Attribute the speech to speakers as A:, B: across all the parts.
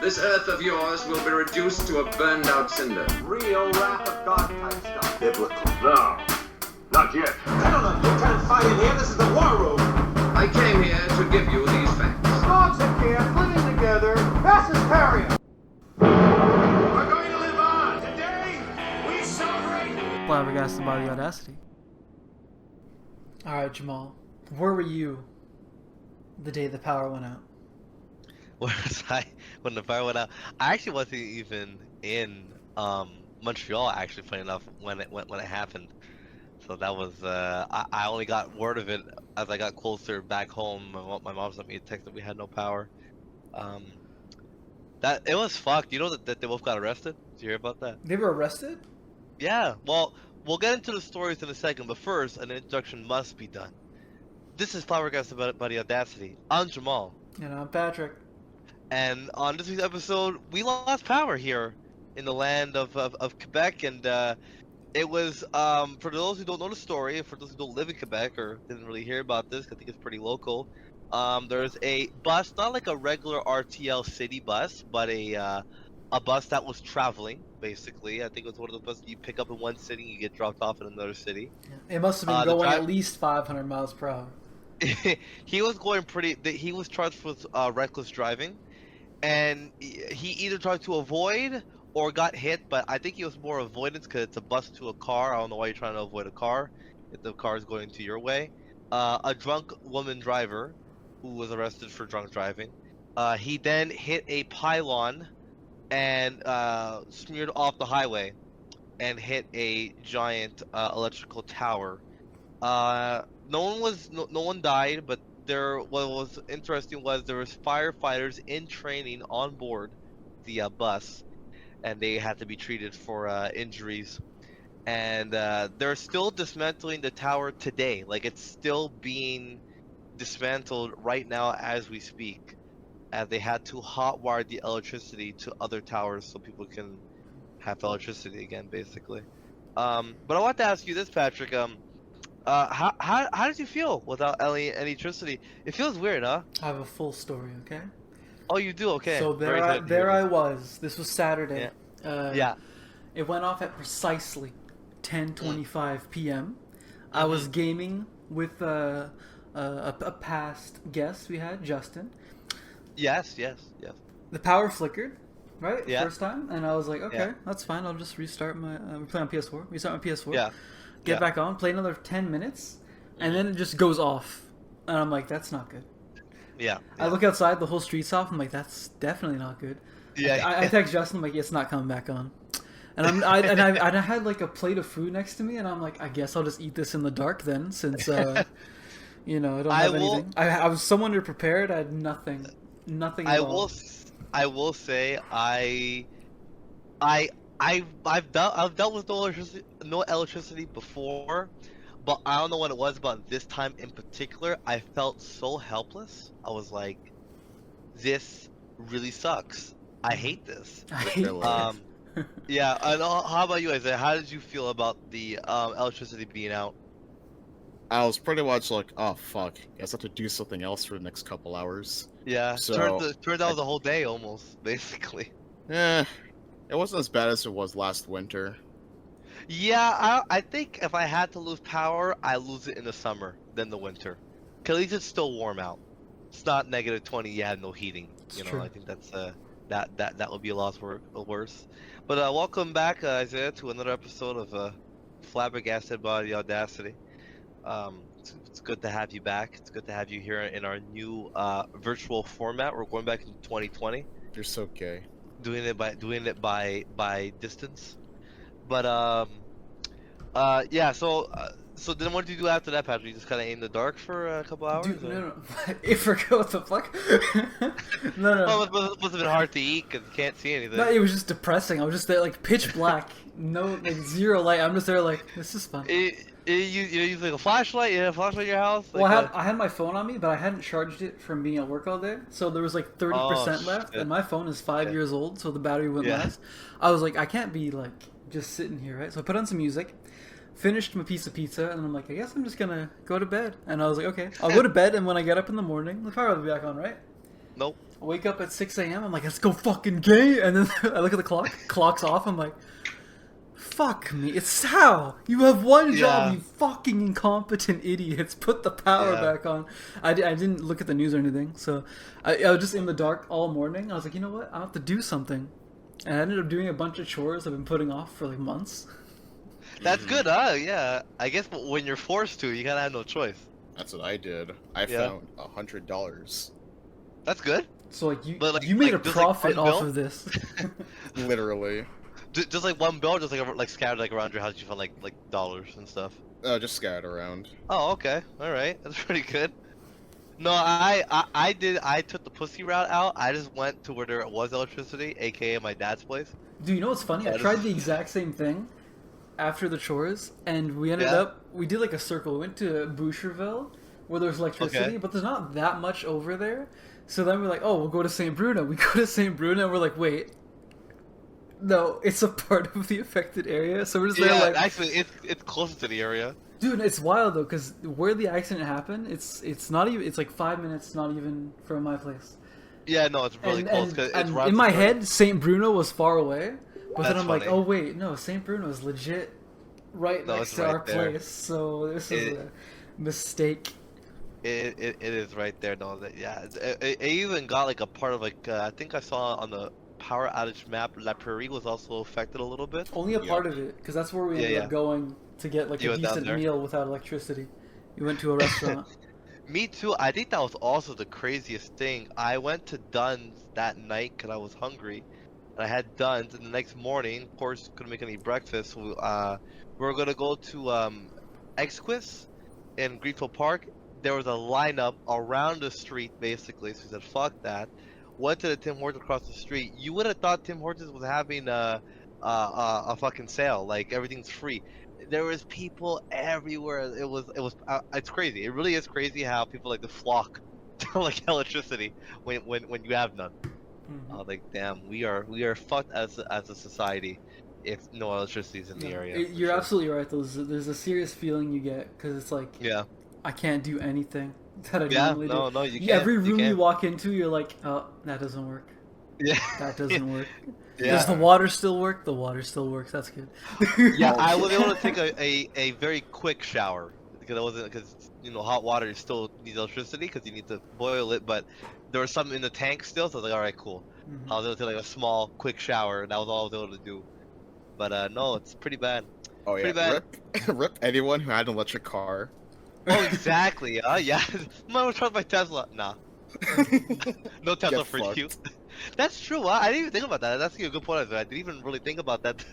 A: This Earth of yours will be reduced to a burned-out cinder.
B: Real wrath of God type stuff. Biblical.
C: No, not yet.
B: Gentlemen, you can't fight in here. This is the war room.
A: I came here to give you these facts.
B: Dogs in camp, living together. Mass hysteria.
C: We're going to live on. Today, we celebrate.
D: Flabbergasted by the Audacity. Alright, Jamal. Where were you the day the power went out?
E: Where was I when the fire went out? I actually wasn't even in Montreal, actually, funny enough, when it happened. So that was I only got word of it as I got closer back home. My mom sent me a text that we had no power. That it was fucked. You know that they both got arrested? Did you hear about that?
D: They were arrested?
E: Yeah. Well, we'll get into the stories in a second, but first, an introduction must be done. This is Flabbergasted by the Audacity. I'm Jamal.
D: And I'm Patrick.
E: And on this week's episode, we lost power here in the land of Quebec, and it was, for those who don't know the story, for those who don't live in Quebec or didn't really hear about this, I think it's pretty local, there's a bus, not like a regular RTL city bus, but a bus that was traveling, basically. I think it was one of the buses you pick up in one city and you get dropped off in another city.
D: Yeah. It must have been going at least 500 miles per hour.
E: He was going he was charged with reckless driving. And he either tried to avoid or got hit, but I think he was more avoidance because it's a bus to a car. I don't know why you're trying to avoid a car if the car is going to your way. A drunk woman driver who was arrested for drunk driving. He then hit a pylon and smeared off the highway and hit a giant electrical tower. No one died, but what was interesting was there was firefighters in training on board the bus, and they had to be treated for injuries. And they're still dismantling the tower today. Like, it's still being dismantled right now as we speak, as they had to hotwire the electricity to other towers so people can have electricity again, basically. But I want to ask you this, Patrick. How did you feel without any electricity? It feels weird, huh?
D: I have a full story, okay?
E: Oh, you do? Okay.
D: So there I was. This was Saturday.
E: Yeah. Yeah.
D: It went off at precisely 10:25 p.m. I was gaming with a past guest we had, Justin.
E: Yes.
D: The power flickered, right?
E: Yeah.
D: First time, and I was like, okay,
E: Yeah.
D: that's fine. I'll just restart my. We play on PS4. Restart my PS4.
E: Yeah.
D: Get back on, play another 10 minutes, and then it just goes off. And I'm like, that's not good.
E: Yeah.
D: I look outside, the whole street's off. I'm like, that's definitely not good.
E: Yeah.
D: I text Justin, I'm like, it's not coming back on. And I had like a plate of food next to me, and I'm like, I guess I'll just eat this in the dark then, since I don't have anything. I was so underprepared. I had nothing at all.
E: I will say I've dealt with no electricity before, but I don't know what it was about this time in particular. I felt so helpless. I was like, this really sucks. I hate this. Yeah. And how about you, Isaiah? How did you feel about the electricity being out?
F: I was pretty much like, oh fuck, I guess I have to do something else for the next couple hours.
E: Yeah.
F: So,
E: turned out the whole day almost, basically.
F: Eh. It wasn't as bad as it was last winter.
E: Yeah, I think if I had to lose power, I lose it in the summer than the winter. 'Cause at least it's still warm out. It's not -20. You had no heating.
D: True.
E: I think that's that would be a lot worse. But welcome back, Isaiah, to another episode of Flabbergasted by the Audacity. It's good to have you back. It's good to have you here in our new virtual format. We're going back into 2020.
F: You're so gay.
E: Doing it by distance, but yeah. So then what did you do after that, Patrick? You just kind of in the dark for a couple hours?
D: Dude, no. If we're going, what the fuck? No.
E: Well, it must have been hard to eat because you can't see anything.
D: No, it was just depressing. I was just there, like, pitch black. No, like, zero light. I'm just there, like, this is fun.
E: You use like a flashlight? You had a flashlight in your house? Like,
D: well, I had my phone on me, but I hadn't charged it from being at work all day. So there was like 30% left, and my phone is 5 years old, so the battery wouldn't last. I was like, I can't be like just sitting here, right? So I put on some music, finished my piece of pizza, and I'm like, I guess I'm just gonna go to bed. And I was like, okay, I'll go to bed, and when I get up in the morning, the power will be back on, right?
E: Nope.
D: I wake up at 6 a.m. I'm like, let's go fucking gay. And then I look at the clock. Clock's off. I'm like, fuck me. It's Sal. You have one job, you fucking incompetent idiots. Put the power back on. I didn't look at the news or anything. So I was just in the dark all morning. I was like, you know what? I have to do something. And I ended up doing a bunch of chores I've been putting off for like months.
E: That's good, huh? Yeah. I guess when you're forced to, you gotta have no choice.
F: That's what I did. I found $100.
E: That's good.
D: So like you made a profit off of this.
F: Literally.
E: Just like one bill, just like scattered like around your house, you found like dollars and stuff.
F: Just scattered around.
E: Oh, okay, all right, that's pretty good. No, I took the pussy route out. I just went to where there was electricity, aka my dad's place.
D: Dude, you know what's funny? I tried the exact same thing after the chores, and we ended up we did like a circle. We went to Boucherville where there's electricity, but there's not that much over there. So then we're like, oh, we'll go to St. Bruno. We go to St. Bruno, and we're like, wait. No, it's a part of the affected area, so we're just there like...
E: actually, it's closer to the area.
D: Dude, it's wild though, because where the accident happened, it's not even... It's like 5 minutes, not even from my place.
E: Yeah, no, it's really close.
D: And in my head, St. Bruno was far away, but then I'm
E: funny.
D: like, oh wait, no, St. Bruno is legit right next to our place, so this is a mistake.
E: It is right there. No, it even got like a part of like I think I saw on the power outage map, La Prairie was also affected a little bit.
D: Only a part of it, because that's where we ended up going to get like a decent meal without electricity. We went to a restaurant.
E: Me too. I think that was also the craziest thing. I went to Dunn's that night because I was hungry, and I had Dunn's. And the next morning, of course, couldn't make any breakfast. So, we were gonna go to Exquis in Greenfield Park. There was a lineup around the street, basically. So we said, "Fuck that." Went to the Tim Hortons across the street. You would have thought Tim Hortons was having a fucking sale, like everything's free. There was people everywhere. It's crazy. It really is crazy how people like to flock to like electricity when you have none. I was like, damn, we are fucked as a society if no electricity is in the area.
D: You're absolutely right. There's a serious feeling you get because it's like, I can't do anything that I normally do.
E: No, you can't.
D: Every room you walk into, you're like, oh, that doesn't work. Yeah, that doesn't work. Does the water still work? The water still works. That's good.
E: Yeah, I was able to take a very quick shower because hot water still needs electricity because you need to boil it, but there was something in the tank still, so I was like, all right, cool. I was able to take like a small quick shower, and that was all I was able to do. But no, it's pretty bad.
F: Oh yeah,
E: pretty bad.
F: Rip anyone who had an electric car.
E: Oh exactly. Yeah. I was trying my Tesla. Nah. No Tesla for you. That's true. I didn't even think about that. That's a good point. I didn't even really think about that.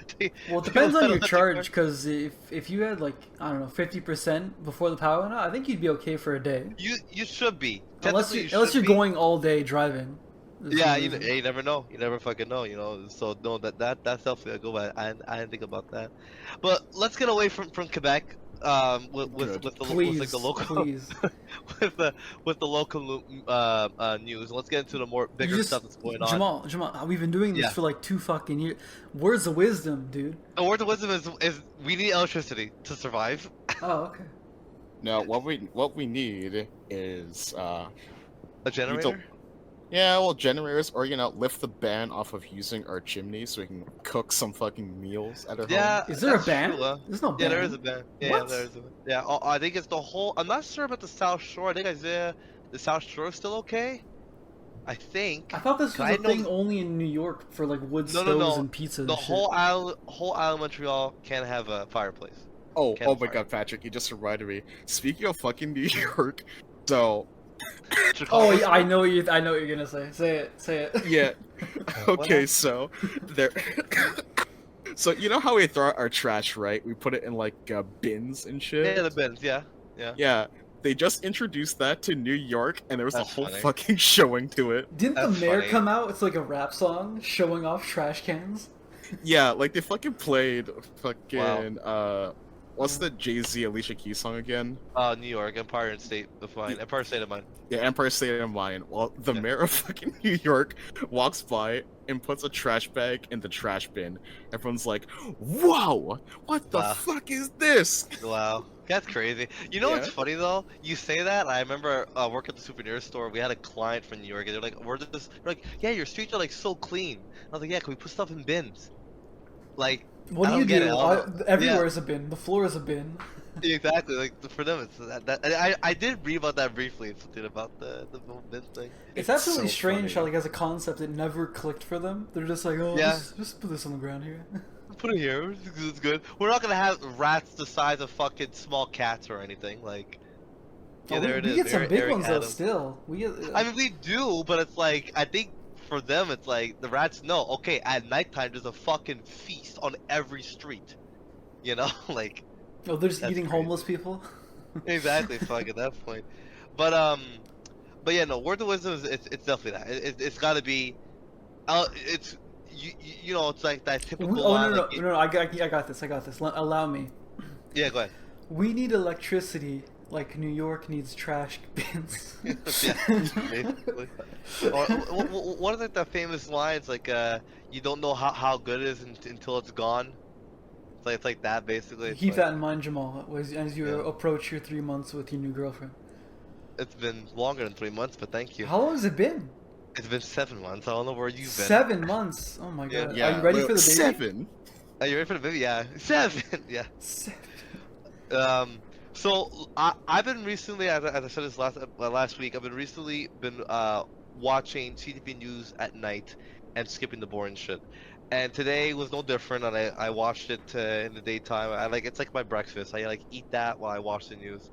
D: Well, it depends on your charge, because if you had like, I don't know, 50% before the power went out, I think you'd be okay for a day.
E: You should be.
D: Unless you're going all day driving.
E: Yeah, you never know. You never fucking know. So no, that's definitely a good one. I didn't think about that. But let's get away from Quebec. With the local news. Let's get into the more bigger stuff that's going on.
D: Jamal, we've been doing this for like 2 fucking years. Words of wisdom, dude.
E: The words of wisdom is we need electricity to survive.
D: Oh, okay.
F: No, what we need is
E: a generator.
F: Yeah, well, generators, or lift the ban off of using our chimney so we can cook some fucking meals at our home.
D: Is there a ban? There's no ban.
E: Yeah, there is a ban. Yeah, there is a ban. Yeah, I think it's the whole. I'm not sure about the South Shore. I think the South Shore is still okay. I think.
D: I thought this was a thing only in New York for like wood stoves and pizzas.
E: The whole island of Montreal can't have a fireplace.
F: Oh my God, Patrick! You just reminded me. Speaking of fucking New York, so.
D: Oh, yeah, I know what you're gonna say. Say it.
F: Yeah. Okay, so there. So you know how we throw out our trash, right? We put it in like bins and shit.
E: Yeah, the bins. Yeah.
F: Yeah. They just introduced that to New York, and there was a whole fucking showing to it.
D: Didn't the mayor come out? It's like a rap song showing off trash cans.
F: Yeah, like they fucking played fucking what's the Jay-Z Alicia Keys song again?
E: New York, Empire State of Mind. Empire State of Mind.
F: Yeah, Empire State of Mind. Well, the mayor of fucking New York walks by and puts a trash bag in the trash bin. Everyone's like, "Whoa! What the fuck is this?"
E: Wow. That's crazy. You know what's
F: Yeah.
E: funny though? You say that. I remember working at the souvenir store. We had a client from New York, and they're like, they're like, yeah, your streets are like so clean. I was like, yeah, can we put stuff in bins? Like,
D: What
E: I
D: do
E: don't
D: you
E: get
D: do?
E: it. I don't know.
D: Everywhere
E: Yeah,
D: is a bin. The floor is a bin.
E: exactly. Like for them, it's that. I did read about that briefly. Something about the whole bin thing.
D: It's
F: It's
D: absolutely
F: so
D: strange how,
F: funny.
D: like, as a concept, it never clicked for them. They're just like, oh,
E: Yeah.
D: just put this on the ground here.
E: Put it here. It's good. We're not gonna have rats the size of fucking small cats or anything. Like, yeah,
D: Oh,
E: there it
D: we
E: is.
D: get some big
E: Eric
D: ones though.
E: Adams.
D: Still, we get.
E: I mean, we do, but it's like I think for them, it's like the rats know. Okay, at nighttime, there's a fucking feast on every street. You know, like
D: Oh, they're just
E: that's
D: eating
E: crazy.
D: homeless people.
E: exactly. Fuck at that point. But yeah, no. Word of wisdom is it's definitely that. It's got to be. It's you know it's like that typical
D: Oh
E: line.
D: no,
E: Like,
D: no. I got this. I got this. Allow me.
E: yeah, go ahead.
D: We need electricity like New York needs trash bins.
E: Yeah, basically. Or, one of the famous lines like you don't know how good it is until it's gone. It's like that basically. It's
D: Keep
E: like,
D: that in mind, Jamal, as you
E: Yeah.
D: approach your 3 months with your new girlfriend.
E: It's been longer than 3 months, but thank you.
D: How long has it been?
E: It's been 7 months. I don't know where you've been.
D: 7 months. Oh my
E: Yeah.
D: god.
F: Yeah,
D: Are you ready
F: well,
D: for the baby?
F: 7.
E: Are you ready for the baby? Yeah, 7. Yeah.
D: 7.
E: So I've been recently, as I said this last week, I've been recently watching CTV News at night and skipping the boring shit. And today was no different, and I watched it in the daytime. It's like my breakfast. I like eat that while I watch the news.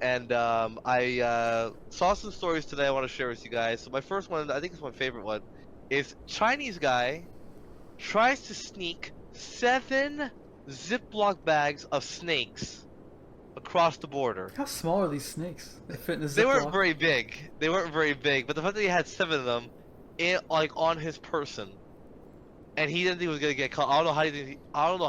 E: And I saw some stories today I want to share with you guys. So my first one, I think it's my favorite one, is Chinese guy tries to sneak 7 Ziploc bags of snakes across the border.
D: How small are these snakes? They fit in a
E: They weren't
D: Ziploc.
E: very big. They weren't very big, but the fact that he had 7 of them on his person, and he didn't think he was gonna get caught. I don't know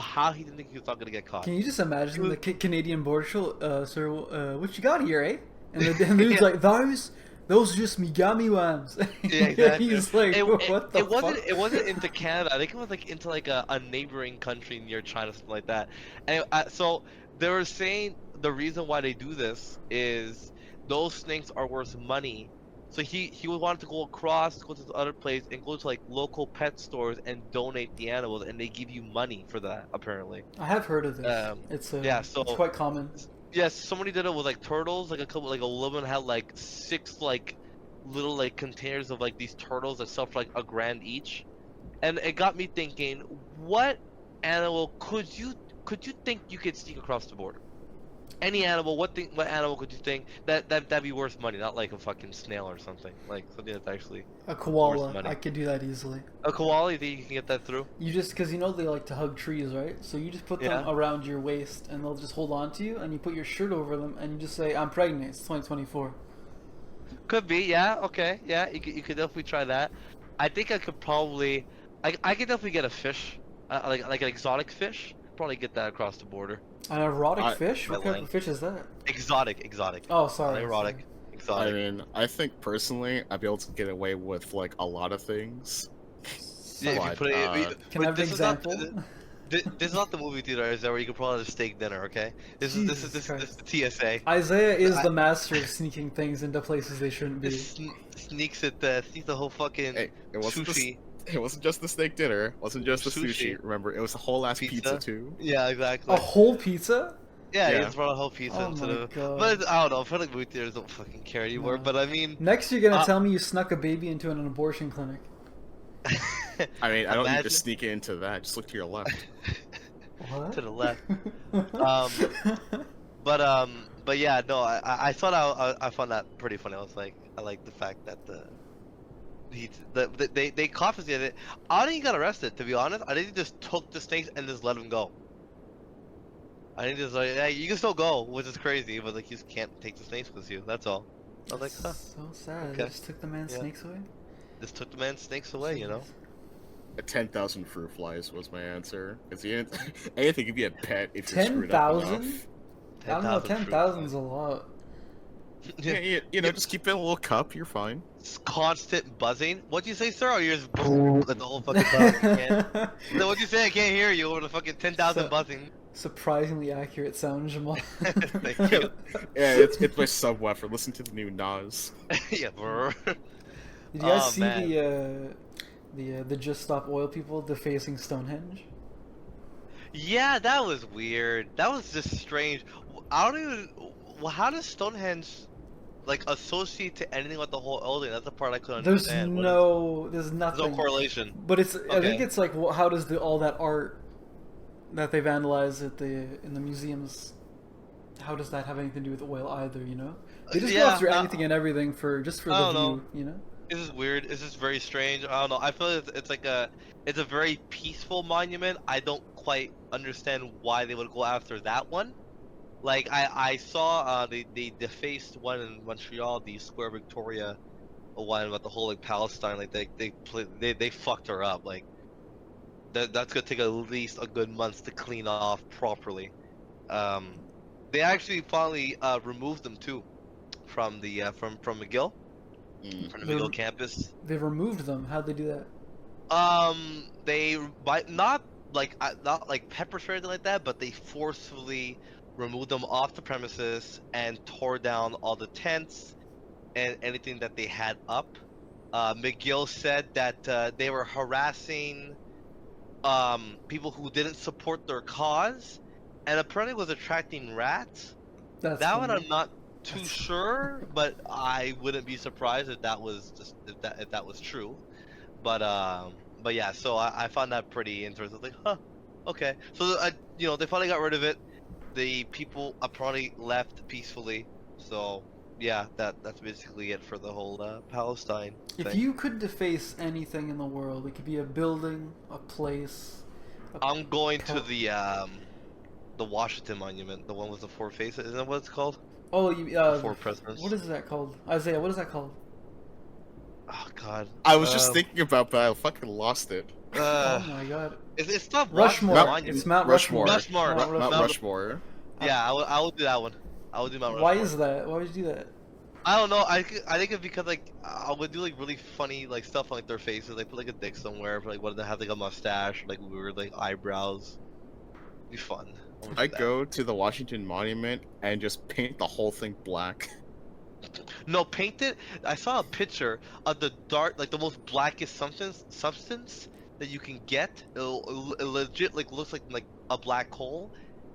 E: how he didn't think he was not gonna get caught.
D: Can you just imagine the Canadian border patrol, sir, what you got here, eh? And the dude's
E: Yeah.
D: like, those are just Migami ones.
E: Yeah, exactly.
D: He's like, what the fuck?
E: It wasn't into Canada. I think it was like into like a neighboring country near China, something like that. And so they were saying the reason why they do this is those snakes are worth money. So he wanted to go across, go to the other place, and go to like local pet stores and donate the animals, and they give you money for that apparently.
D: I have heard of this.
E: Yeah, so
D: it's quite common.
E: yes, somebody did it with like turtles. Like a woman had like 6 like little like containers of like these turtles that sell for like $1,000 each, and it got me thinking, what animal could you think you could sneak across the border? Any animal, what animal could you think that'd be worth money? Not like a fucking snail or something. Like something that's actually
D: A
E: worth
D: koala.
E: money.
D: I could do that easily.
E: A koala. You think you can get that through?
D: You just, because they like to hug trees, right? So you just put them
E: Yeah.
D: around your waist and they'll just hold on to you, and you put your shirt over them and you just say, I'm pregnant, it's 2024.
E: Could be, yeah, okay, yeah. You could definitely try that. I think I could probably, I could definitely get a fish, like an exotic fish. Probably get that across the border.
D: An erotic fish?
E: my
D: What kind
E: line.
D: of fish is that?
E: Exotic.
D: Oh, sorry.
E: Not erotic.
D: sorry.
F: I
E: Exotic.
F: mean, I think personally, I'd be able to get away with like a lot of things.
E: Yeah, if you
F: But,
E: put it,
D: Can I have an
E: this is not-
D: example?
E: This is not the movie theater, is that where you can pull out a steak dinner, okay? This is
D: Jesus Christ.
E: the TSA.
D: Isaiah is the master of sneaking things into places they shouldn't be.
E: This sneaks the whole fucking
F: Hey,
E: sushi.
F: It wasn't just the steak dinner. It wasn't just the
E: Sushi.
F: sushi. Remember, it was the whole ass pizza, too.
E: Yeah, exactly.
D: A whole pizza?
E: Yeah, you
F: Yeah.
E: just brought a whole pizza
D: Oh
E: into
D: my
E: the.
D: God.
E: But I don't know. I feel like movie theaters don't fucking care anymore.
D: No.
E: But I mean,
D: Next, you're gonna
E: Uh,
D: tell me you snuck a baby into an abortion clinic.
F: I mean, I don't need
E: Imagine-
F: to sneak into that. Just look to your left.
D: What?
E: to the left. But yeah, no. I thought I found that pretty funny. I was like, I like the fact that they confiscated it. I don't think he got arrested, to be honest. I think he just took the snakes and just let him go. I think just like, hey, you can still go, which is crazy, but like you just can't take the snakes with you. That's all. I was like, huh.
D: So sad.
E: Okay.
D: They just took the man's
E: Yeah.
D: snakes away.
E: Just took the man's snakes away, you know.
F: A 10,000 fruit flies was my answer. Because anything could be a pet if you're screwed up
D: 10,000?
F: enough.
D: I don't know.
E: 10,000 fruit
D: 10,000 is a lot.
F: Yeah, you know, just keep it in a little cup. You're fine.
E: It's constant buzzing. What'd you say, sir? Or you're just like the whole fucking time? What'd you say? I can't hear you over the fucking 10,000
D: So-
E: buzzing.
D: surprisingly accurate sound, Jamal.
E: Thank you.
F: Yeah, it's my subwoofer. Listen to the new Nas.
E: Yeah, brr.
D: Did you guys
E: Oh,
D: see
E: man.
D: the Just Stop Oil people defacing Stonehenge?
E: Yeah, that was weird. That was just strange. I don't even. How does Stonehenge like associate to anything with the whole building? That's the part I couldn't
D: There's
E: understand.
D: there's
E: There's
D: nothing.
E: no correlation.
D: But it's I think
E: Okay.
D: it's like how does all that art that they vandalized in the museums, how does that have anything to do with oil either? You know, they just go
E: Yeah,
D: after anything and everything for
E: I
D: the
E: don't
D: view.
E: know.
D: You know.
E: This is weird. It's just very strange. I don't know. I feel it's like it's a very peaceful monument. I don't quite understand why they would go after that one. Like I saw they defaced one in Montreal, the Square Victoria one about the whole like Palestine. Like they fucked her up. Like that's gonna take at least a good month to clean off properly. Um, they actually finally removed them too from the from McGill. From the
D: They
E: McGill campus.
D: they removed them. How'd they do that?
E: They not like pepper spray or anything like that, but they forcefully removed them off the premises and tore down all the tents and anything that they had up. McGill said that they were harassing people who didn't support their cause, and apparently was attracting rats.
D: That's
E: That one
D: funny.
E: I'm not too sure, but I wouldn't be surprised if that was just if that was true. But yeah, so I found that pretty interesting. Like, huh, okay. So they finally got rid of it. The people apparently left peacefully. So yeah, that's basically it for the whole Palestine
D: If
E: thing.
D: you could deface anything in the world, it could be a building, a place.
E: I'm going to the Washington Monument, the one with the four faces. Isn't that what it's called?
D: Oh, you
E: Four presidents.
D: what is that called? Isaiah, what is that called?
E: Oh God.
F: I was just thinking about, but I fucking lost it.
D: Oh my god.
E: It's not
D: Rushmore.
E: Washington Monument.
D: It's Mount Rushmore.
E: Rushmore.
D: Mount
F: Mount
E: Mount-
F: Rushmore.
E: Yeah, I will do that one. I would do Mount
D: Why
E: Rushmore.
D: is that? Why would you do that?
E: I don't know. I think it's because like I would do like really funny like stuff on like their faces. Like put like a dick somewhere, for, like one of them have like a mustache, like weird like eyebrows. It'd be fun. would do
F: I
E: that.
F: go to the Washington Monument and just paint the whole thing black.
E: No, paint it. I saw a picture of the dark, like the most blackest substance that you can get. It legit like looks like a black hole,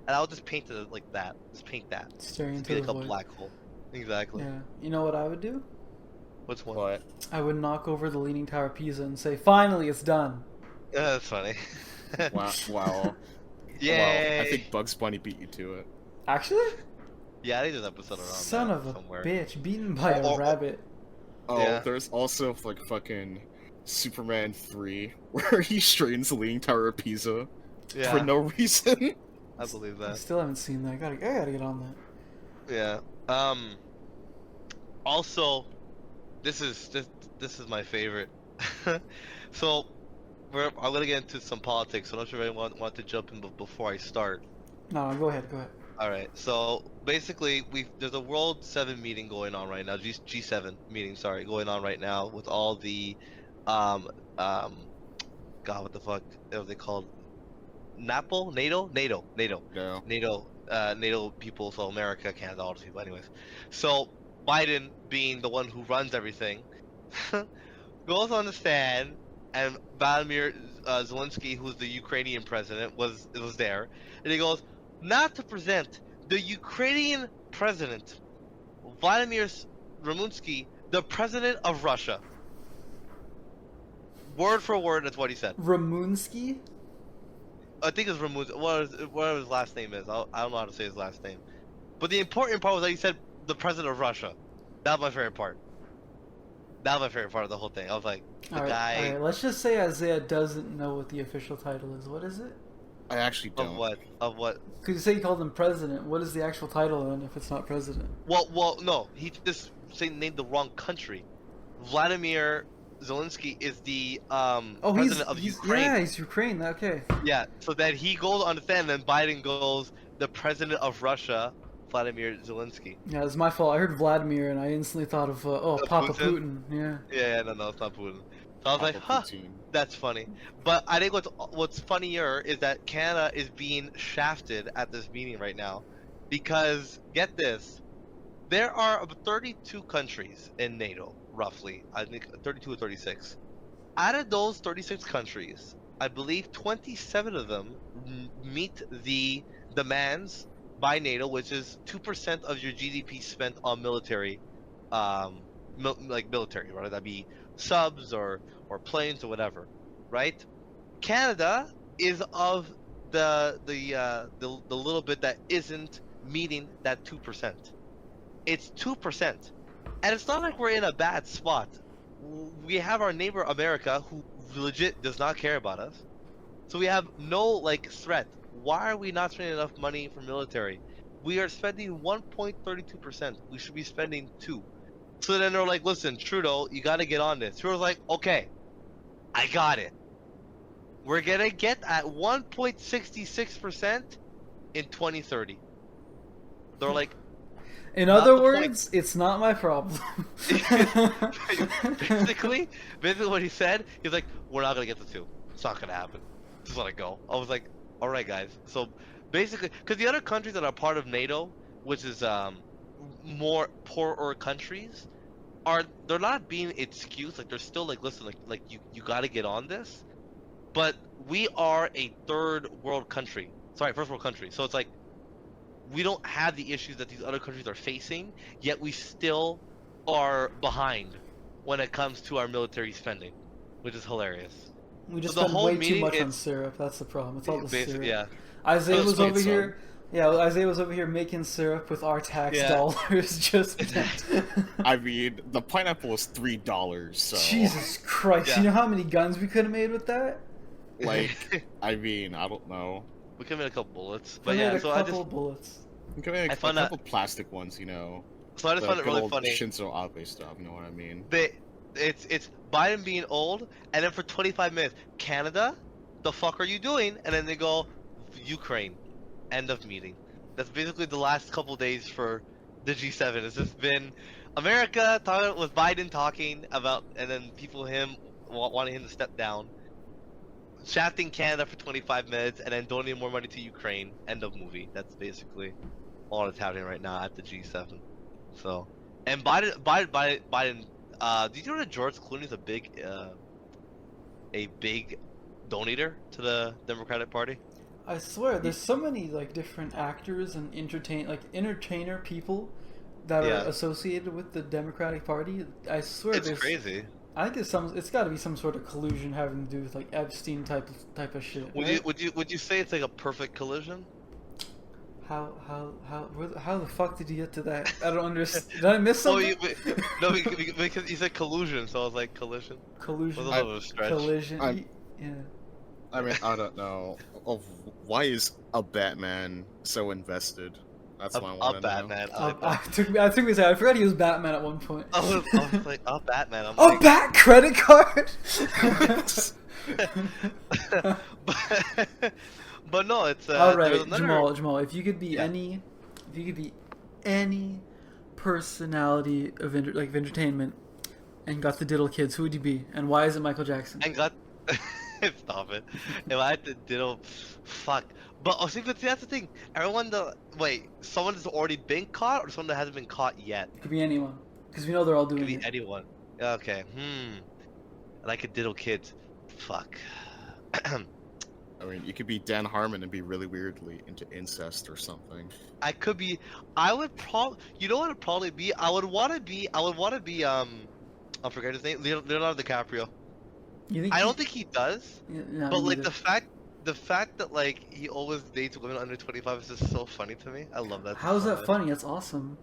E: and I'll just paint it like that. Just paint that.
D: Staring
E: Just
D: into
E: be
D: the
E: like a
D: void.
E: black hole. Exactly.
D: Yeah. You know what I would do?
E: Which one?
F: But
D: I would knock over the Leaning Tower of Pisa and say, "Finally, it's done."
E: Yeah, that's funny.
F: wow.
E: Yay!
F: Wow, I think Bugs Bunny beat you to it.
D: Actually,
E: Yeah, I think there's an episode around
D: son
E: that
D: of a
E: somewhere.
D: bitch, beaten by a
E: Oh,
D: rabbit.
F: Oh,
E: Yeah.
F: there's also like fucking Superman 3 where he straightens the Leaning Tower of Pisa
E: Yeah,
F: for no reason.
E: I believe
D: I
E: that.
D: still haven't seen that. I gotta get on that.
E: Yeah. Also, this is my favorite. So, I'm gonna get into some politics. So, I'm not sure if anyone want to jump in before I start.
D: No, go ahead. Go ahead.
E: All right. So basically, there's a World 7 meeting going on right now. G7 meeting, sorry, going on right now with all the, God, what the fuck are they called? NATO,
F: No.
E: NATO people. So America, Canada, all those people. Anyways, so Biden, being the one who runs everything, goes on the stand, and Vladimir Zelensky, who's the Ukrainian president, was there, and he goes, not to present the Ukrainian president, Vladimir Zelensky, the president of Russia. Word for word, that's what he said.
D: Ramunsky?
E: I think it's Ramunsky. Whatever his last name is. I don't know how to say his last name. But the important part was that he said the president of Russia. That was my favorite part. That was my favorite part of the whole thing. I was like, the guy.
D: Alright, let's just say Isaiah doesn't know what the official title is. What is it?
F: I actually don't.
E: Of what? Of what?
D: Because you say you called him president. What is the actual title then if it's not president?
E: Well, no. He just named the wrong country. Vladimir Zelensky is the president of Ukraine.
D: Yeah, he's Ukraine. Okay.
E: Yeah, so that he goes on the stand, and then Biden goes, the president of Russia, Vladimir Zelensky.
D: Yeah, it's my fault. I heard Vladimir and I instantly thought of Papa Putin.
E: Putin?
D: Yeah.
E: Yeah, no, it's not Putin. So I was like,
F: Aqua
E: huh,
F: poutine.
E: that's funny. But I think what's funnier is that Canada is being shafted at this meeting right now, because get this, there are 32 countries in NATO, roughly. I think 32 or 36. Out of those 36 countries, I believe 27 of them meet the demands by NATO, which is 2% of your GDP spent on military, like military, right? That'd be subs or planes or whatever, right? Canada is of the little bit that isn't meeting that 2%. It's 2%. And it's not like we're in a bad spot. We have our neighbor America, who legit does not care about us. So we have no like threat. Why are we not spending enough money for military? We are spending 1.32%. We should be spending 2. So then they're like, listen, Trudeau, you got to get on this. Trudeau's like, okay, I got it. We're gonna get at 1.66% in 2030. They're like,
D: in other words, it's not my problem.
E: basically what he said, he's like, we're not gonna get to 2. It's not gonna happen. Just let it go. I was like, all right, guys. So basically, because the other countries that are part of NATO, which is more poorer countries, they're not being excused. Like they're still like, listen, like you got to get on this. But we are a third world country. Sorry, first world country. So it's like, we don't have the issues that these other countries are facing, yet we still are behind when it comes to our military spending, which is hilarious.
D: We just
E: So the
D: spend
E: whole
D: way too
E: meeting,
D: much on syrup. That's the problem. It's all the syrup.
E: Yeah.
D: Isaiah was over
F: some.
D: here. Yeah, Isaiah was over here making syrup with our tax dollars. Just.
F: I mean, the pineapple was $3. So
D: Jesus Christ!
E: Yeah.
D: You know how many guns we could have made with that?
F: like, I mean, I don't know.
E: We could make a couple bullets,
D: We
E: but
D: made
E: yeah.
D: a
E: So
D: couple bullets.
F: I'm gonna make
E: I
F: a
E: found
F: couple plastic ones, you know.
E: So I just
F: The
E: found it
F: good
E: really
F: old
E: funny.
F: Shinzo Abe stuff, you know what I mean?
E: It's Biden being old, and then for 25 minutes, Canada, the fuck are you doing? And then they go, Ukraine. End of meeting. That's basically the last couple days for the G7. It's just been America talking with Biden talking about, and then people wanting him to step down, shafting Canada for 25 minutes, and then donating more money to Ukraine. End of movie. That's basically all that's happening right now at the G7. So, and Biden. Did you know that George Clooney's a big donator to the Democratic Party?
D: I swear, there's so many like different actors and entertainer people that are associated with the Democratic Party. I swear,
E: It's crazy.
D: I think it's got to be some sort of collusion having to do with like Epstein type of shit. Right?
E: Would you say it's like a perfect collision?
D: How the fuck did you get to that? I don't understand. Did I miss something?
E: No, because you said collusion, so I was like collision.
D: Collusion.
E: Was a little bit of a stretch.
D: Collision. Yeah.
F: I mean, I don't know. Why is a Batman so invested? That's what I want to know.
E: Batman.
D: I took me a second. I forgot he was Batman at one point.
E: I was like, Batman. I'm
D: Oh,
E: like,
D: Bat credit card.
E: but no, it's
D: all right,
E: there's another...
D: Jamal. If you could be any personality of entertainment and got the diddle kids, who would you be, and why is it Michael Jackson?
E: And got stop it. If I had to diddle, fuck. But see, that's the thing. Someone has already been caught, or someone that hasn't been caught yet.
D: It could be anyone, because we know they're all doing
E: Could be
D: it.
E: anyone. Okay. And I could diddle kids. Fuck.
F: I mean, you could be Dan Harmon and be really weirdly into incest or something.
E: I would probably. You know what it'd probably be? I would want to be. I forget his name. Leonardo DiCaprio. I don't think he does.
D: Yeah, no,
E: but like
D: neither.
E: the fact that like he always dates women under 25 is just so funny to me. I love that.
D: How's that funny? That's awesome.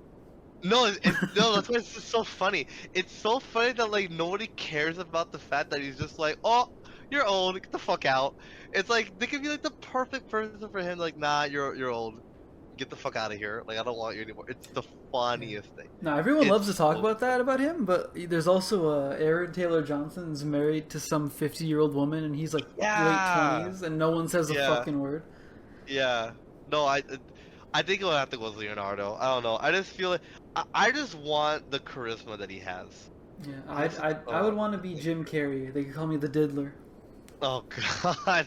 E: No, no, that's why it's just so funny. It's so funny that like nobody cares about the fact that he's just like, oh, you're old, get the fuck out. It's like they could be like the perfect person for him. Like, nah, you're old, get the fuck out of here. Like, I don't want you anymore. It's the funniest thing.
D: No, everyone loves to talk about that about him, but there's also Aaron Taylor Johnson's married to some 50-year-old woman, and he's like late 20s, and no one says a fucking word.
E: Yeah. No, I think it'll have to go with Leonardo. I don't know. I just feel like I just want the charisma that he has.
D: Yeah, I would want to be Jim Carrey. They could call me the Diddler.
E: Oh God.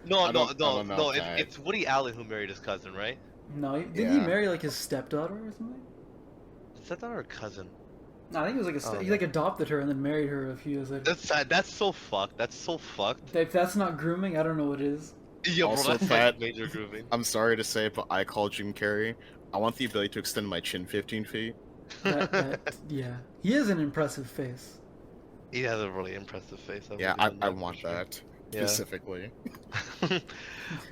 E: No,
F: I don't know that.
E: it's Woody Allen who married his cousin, right?
D: No, didn't he marry like his stepdaughter or something?
E: Is that not her cousin?
D: No, I think it was like he like adopted her and then married her a few years later.
E: That's so fucked. That's so fucked.
D: If that's not grooming, I don't know what is.
E: Yeah, bro,
F: Also,
E: that's
F: Pat,
E: like major grooming.
F: I'm sorry to say, but I call Jim Carrey. I want the ability to extend my chin 15 feet.
D: Yeah, he has an impressive face.
E: He has a really impressive face.
F: Yeah, I want that
E: Yeah.
F: specifically.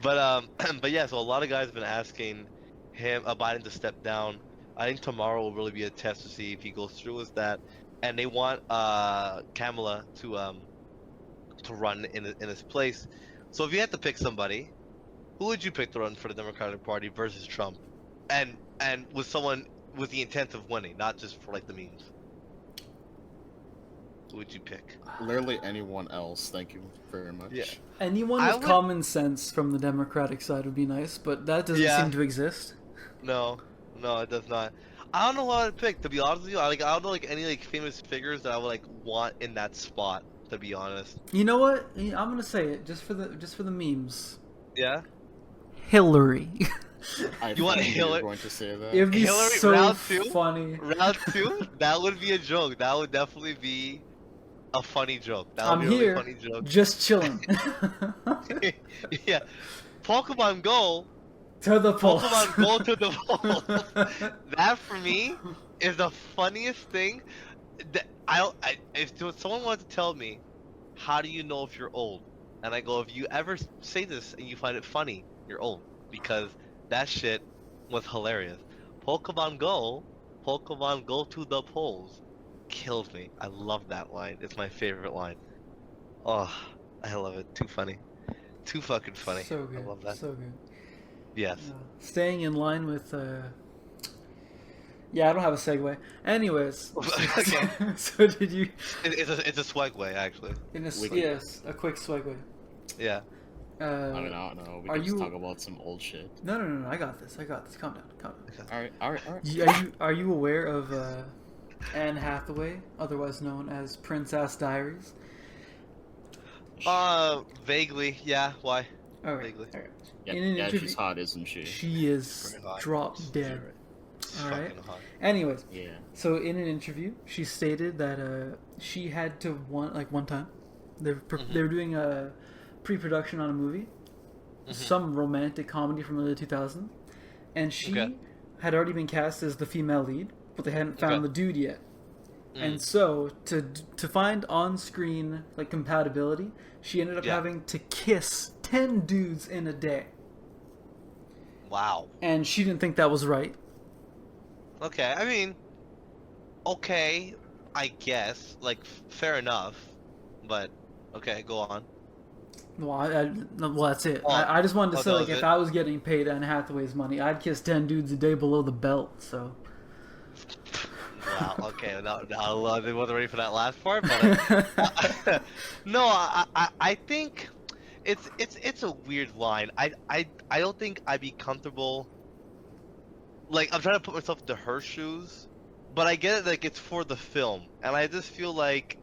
E: but yeah, so a lot of guys have been asking him Biden to step down. I think tomorrow will really be a test to see if he goes through with that, and they want Kamala to run in his place. So if you had to pick somebody, who would you pick to run for the Democratic Party versus Trump, and with someone with the intent of winning, not just for like the memes? Who would you pick?
F: Literally anyone else. Thank you very much.
E: Yeah.
D: Anyone with common sense from the Democratic side would be nice, but that doesn't seem to exist.
E: No, it does not. I don't know what I'd pick, to be honest with you. I don't know like any like famous figures that I would like want in that spot, to be honest.
D: You know what? I'm gonna say it just for the memes.
E: Yeah.
D: Hillary.
E: You want Hillary?
F: Going to say that?
D: It'd be
E: Hillary,
D: so
E: round two?
D: funny.
E: Round 2? That would be a joke. That would definitely be a funny joke. That would
D: I'm
E: be a
D: here,
E: really funny joke.
D: just chilling.
E: Yeah. Pokemon Go.
D: To the polls.
E: Pokemon Go to the polls. That for me is the funniest thing. That if someone wanted to tell me, how do you know if you're old? And I go, if you ever say this and you find it funny, you're old, because that shit was hilarious. Pokemon Go to the polls, killed me. I love that line. It's my favorite line. Oh, I love it. Too funny. Too fucking funny.
D: So good.
E: I love that.
D: So good.
E: Yes.
D: Staying in line with. Yeah, I don't have a segue. Anyways.
E: Okay.
D: So did you?
E: It's a swagway actually.
D: Yes, a quick segue.
E: Yeah.
F: I mean, I don't know. We can just talk about some old shit.
D: No. I got this. Calm down.
F: All right.
D: Are you aware of Anne Hathaway, otherwise known as Princess Diaries?
E: Vaguely. Yeah. Why?
D: All right.
E: Vaguely.
D: All right.
F: Yeah,
D: In an interview,
F: she's hot, isn't she?
D: She is drop dead. All right.
E: Hot.
D: Anyways,
F: Yeah.
D: so in an interview, she stated that she had to one time, they were doing a pre-production on a movie, some romantic comedy from the 2000s, and she had already been cast as the female lead, but they hadn't found the dude yet. And so to find on-screen like compatibility, she ended up having to kiss 10 dudes in a day.
E: Wow.
D: And she didn't think that was right.
E: Okay, I mean, okay, I guess, like, fair enough, but, okay, go on.
D: Well, that's it.
E: Oh,
D: I just wanted to say,
E: that
D: like,
E: was
D: if
E: it?
D: I was getting paid Anne Hathaway's money, I'd kiss 10 dudes a day below the belt, so.
E: Wow, okay, no, I wasn't ready for that last part, but, no, I think it's a weird line. I don't think I'd be comfortable. Like, I'm trying to put myself into her shoes, but I get it, like, it's for the film, and I just feel like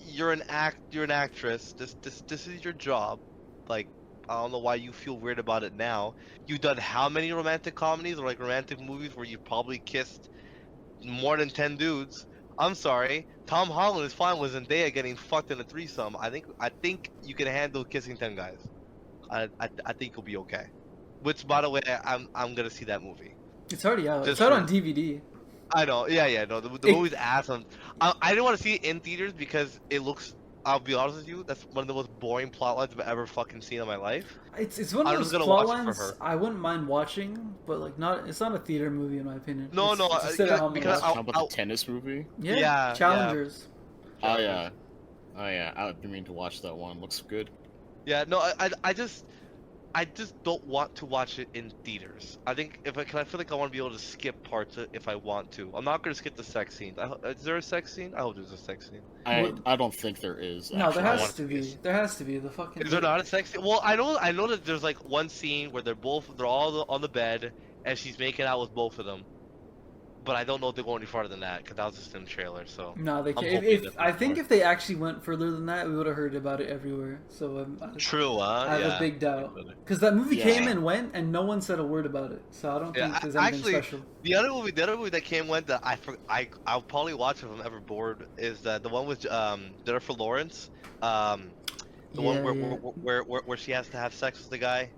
E: you're an actress. This is your job. Like, I don't know why you feel weird about it now. You've done how many romantic comedies or like romantic movies where you probably kissed more than 10 dudes? I'm sorry, Tom Holland is fine with Zendaya getting fucked in a threesome. I think you can handle kissing 10 guys. I think you'll be okay. Which, by the way, I'm gonna see that movie.
D: It's already out.
E: Just
D: It's out
E: for-
D: on DVD.
E: I know. Yeah. No, the movie's awesome. I didn't want to see it in theaters because it looks. I'll be honest with you. That's one of the most boring plot lines I've ever fucking seen in my life.
D: It's one of
E: I'm
D: those
E: just gonna
D: plot
E: watch it for
D: lines
E: her.
D: I wouldn't mind watching, but like it's not a theater movie in my opinion.
E: No,
D: It's
E: no,
D: a sit-at-home
E: because
D: watch.
F: How about the tennis movie?
D: Yeah, Challengers.
F: Oh yeah. I would be mean to watch that one. Looks good.
E: Yeah. No, I just don't want to watch it in theaters. I think I feel like I want to be able to skip parts if I want to. I'm not gonna skip the sex scenes. Is there a sex scene? I hope there's a sex scene.
F: I don't think there is.
D: No, there
F: actually.
D: has to be. There has to be the fucking.
E: Is there not a sex scene? Well, I know that there's like one scene where they're all on the bed and she's making out with both of them. but I don't know if they go any farther than that because that was just in the trailer. So
D: No, they
E: I'm
D: can't.
E: hoping that
D: I
E: there's
D: think
E: more.
D: if they actually went further than that, we would have heard about it everywhere. So
E: True,
D: I have
E: yeah.
D: a big doubt because that movie
F: Yeah.
D: came and went, and no one said a word about it. So I don't
E: Yeah,
D: think there's anything
E: actually,
D: special.
E: the other movie that came went that I'll probably watch if I'm ever bored is the one with Jennifer Lawrence, the one where she has to have sex with the guy.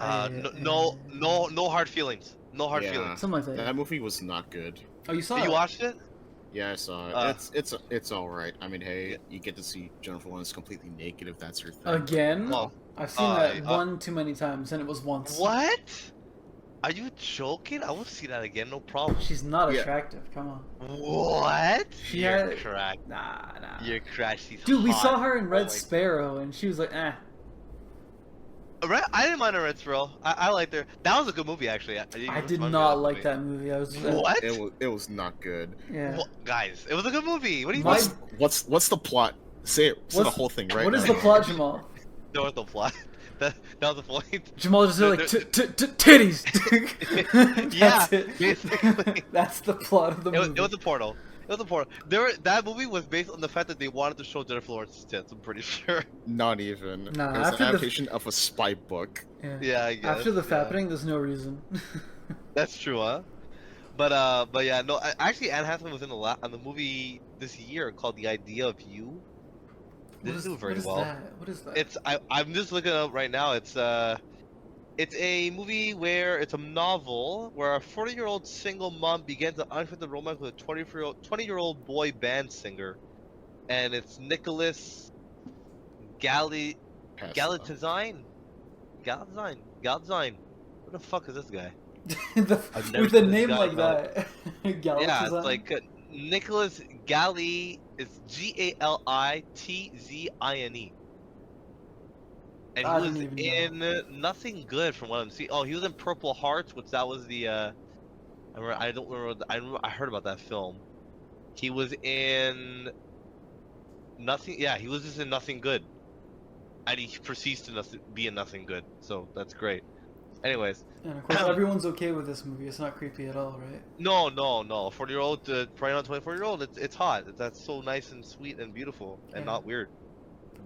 E: No hard feelings. No hard feelings.
D: Something like that.
F: That movie was not good.
D: Oh, you saw
E: You
D: it?
E: watched it?
F: Yeah, I saw it. It's all right. I mean, hey, you get to see Jennifer Lawrence completely naked if that's her thing.
D: Again?
E: Well,
D: I've seen that one too many times, and it was once.
E: What? Are you joking? I will see that again, no problem.
D: She's not attractive. Come on.
E: What? You're
D: had-
E: cracked.
D: Nah.
E: You're cracked. She's
D: Dude, we
E: hot.
D: saw her in Red
E: my-
D: Sparrow, and she was like, eh.
E: I didn't mind her Red Sparrow. I liked her. That was a good movie, actually.
D: I did not like that movie. I was
E: What?
F: It was not good.
D: Yeah.
E: Well, guys, it was a good movie. What do you
D: My-
E: mean?
F: What's the plot? Say it. Say the
D: What's-
F: whole thing right
D: What
F: now.
D: is the plot, Jamal?
E: There was no plot. That was the point.
D: Jamal just said like titties.
E: Yeah,
D: That's it.
E: basically.
D: That's the plot of the movie.
E: It was a portal. It was a portal. That movie was based on the fact that they wanted to show Jennifer Lawrence's tits. I'm pretty sure.
F: Not even.
D: Nah,
F: it was
D: after
F: an
D: the-
F: adaptation of a spy book.
E: Yeah, I guess.
D: After the
E: yeah.
D: fappening, there's no reason.
E: That's true, huh? But yeah, no. Actually, Anne Hathaway was in the movie this year called The Idea of You. Didn't do very well.
D: What is that?
E: I'm just looking it up right now. It's a movie it's a novel where a 40-year-old single mom begins an unfiltered romance with a 20-year-old boy band singer, and it's Nicholas Galatazine. What the fuck is this guy? I've never
D: With a
E: seen this
D: name
E: guy,
D: like
E: no.
D: that.
E: Yeah, it's
D: Galatazine?
E: like Nicholas Gali. It's Galittzine. And
D: I
E: he
D: didn't
E: was
D: even know.
E: in Nothing Good from what I'm seeing. Oh, he was in Purple Hearts, which that was the I don't remember. I heard about that film. He was in Nothing. Yeah, he was just in Nothing Good, and he proceeds to be in Nothing Good. So that's great. Anyways,
D: And of course, everyone's okay with this movie. It's not creepy at all, right?
E: no. 40-year-old, probably not 24-year-old. It's hot. That's so nice and sweet and beautiful and
D: Yeah.
E: not weird.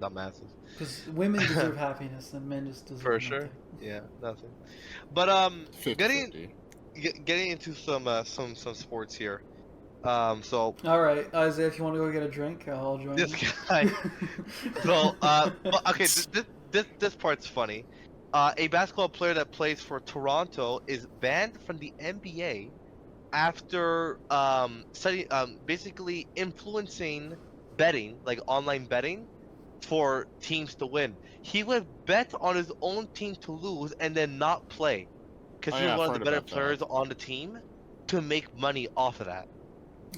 E: Not massive.
D: Because women deserve happiness, and men just deserve
E: For sure.
D: nothing.
E: Yeah, nothing. But
F: 50-50.
E: getting into some sports here. So
D: All right, Isaiah, if you want to go get a drink, I'll join
E: this
D: you.
E: guy. So okay, this part's funny. A basketball player that plays for Toronto is banned from the NBA after basically influencing betting, like online betting, for teams to win. He would bet on his own team to lose and then not play because he was one of the better players on the team to make money off of that.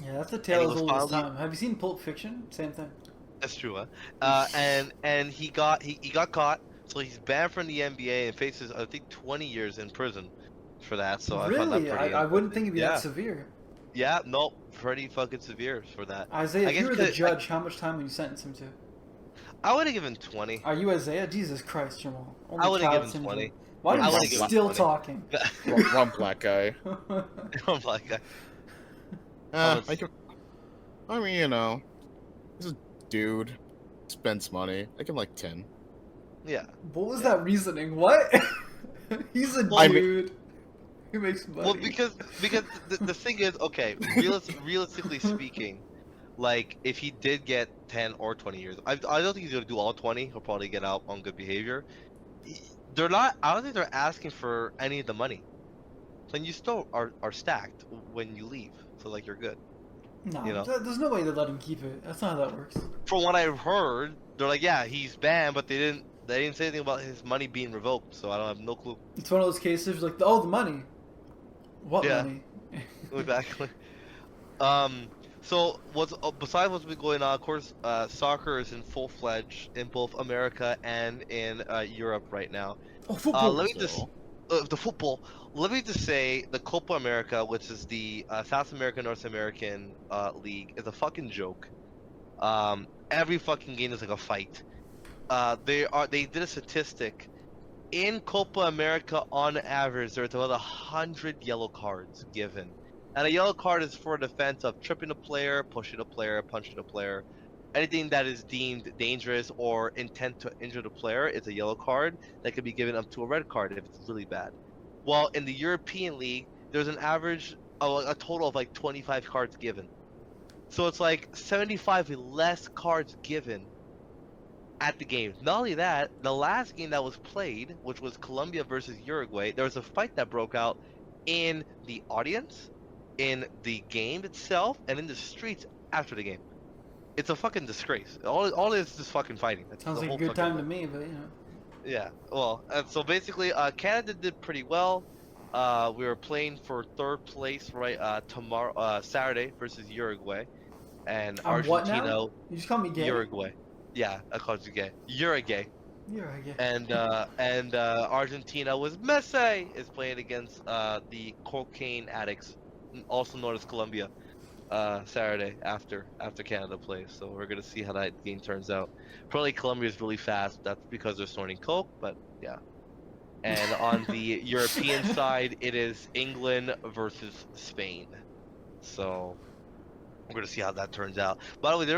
D: Yeah, that's the tale as old as
E: finally-
D: time. Have you seen Pulp Fiction? Same thing.
E: That's true, huh? And he got caught, so he's banned from the NBA and faces I think 20 years in prison for that. So I found that
D: Really?
E: pretty
D: I wouldn't think it'd be
E: yeah.
D: that severe.
E: Yeah, no, pretty fucking severe for that.
D: Isaiah,
E: I
D: if you
E: guess
D: were the
E: 'cause-
D: judge, how much time would you sentence him to?
E: I would have given 20.
D: Are you Isaiah? Jesus Christ, Jamal. Only
E: I would've
D: child
E: given
D: syndrome.
E: 20.
D: Why
F: I
D: are you
F: would've given
D: still
E: 20.
D: talking?
F: Wrong black guy.
E: I'm like,
F: I mean, you know, he's a dude. Spends money. I give him like 10.
E: yeah.
D: What was that reasoning? What? He's a
E: Well,
D: dude who makes money.
E: Well, because the thing is, okay, realistically speaking, like if he did get 10 or 20 years, I don't think he's gonna do all 20. He'll probably get out on good behavior. They're not. I don't think they're asking for any of the money. Then you still are stacked when you leave, so like you're good.
D: No,
E: you know?
D: there's no way to let him keep it. That's not how that works.
E: From what I've heard, they're like, yeah, he's banned, but they didn't say anything about his money being revoked, so I don't have no clue.
D: It's one of those cases like, oh, the money. What
E: Yeah.
D: money?
E: Exactly. So besides what's been going on, of course, soccer is in full-fledged in both America and in Europe right now.
D: Oh, football.
E: Let me just the football. Let me just say the Copa America, which is the South American North American league, is a fucking joke. Every fucking game is like a fight. They did a statistic. In Copa America, on average, there's about 100 yellow cards given. And a yellow card is for defense of tripping a player, pushing a player, punching a player. Anything that is deemed dangerous or intent to injure the player is a yellow card that can be given up to a red card if it's really bad. While in the European League, there's an average of a total of like 25 cards given. So it's like 75 less cards given at the game. Not only that, the last game that was played, which was Colombia versus Uruguay, there was a fight that broke out in the audience, in the game itself, and in the streets after the game. It's a fucking disgrace. All it is just fucking fighting. That's
D: Sounds
E: the
D: like a
E: whole
D: good
E: fucking
D: time to
E: thing.
D: me, but you know.
E: Yeah, well, so basically, Canada did pretty well. We were playing for third place, right? Tomorrow, Saturday versus Uruguay, and
D: I'm what
E: Argentina.
D: now? You just call me gay?
E: Uruguay. Yeah, I called you gay. You're a gay.
D: You're a gay.
E: And Argentina was Messi is playing against the cocaine addicts, also known as Colombia. Saturday after Canada plays, so we're gonna see how that game turns out. Probably Colombia is really fast. That's because they're snorting coke, but yeah. And on the European side, it is England versus Spain. So we're gonna see how that turns out. By the way, did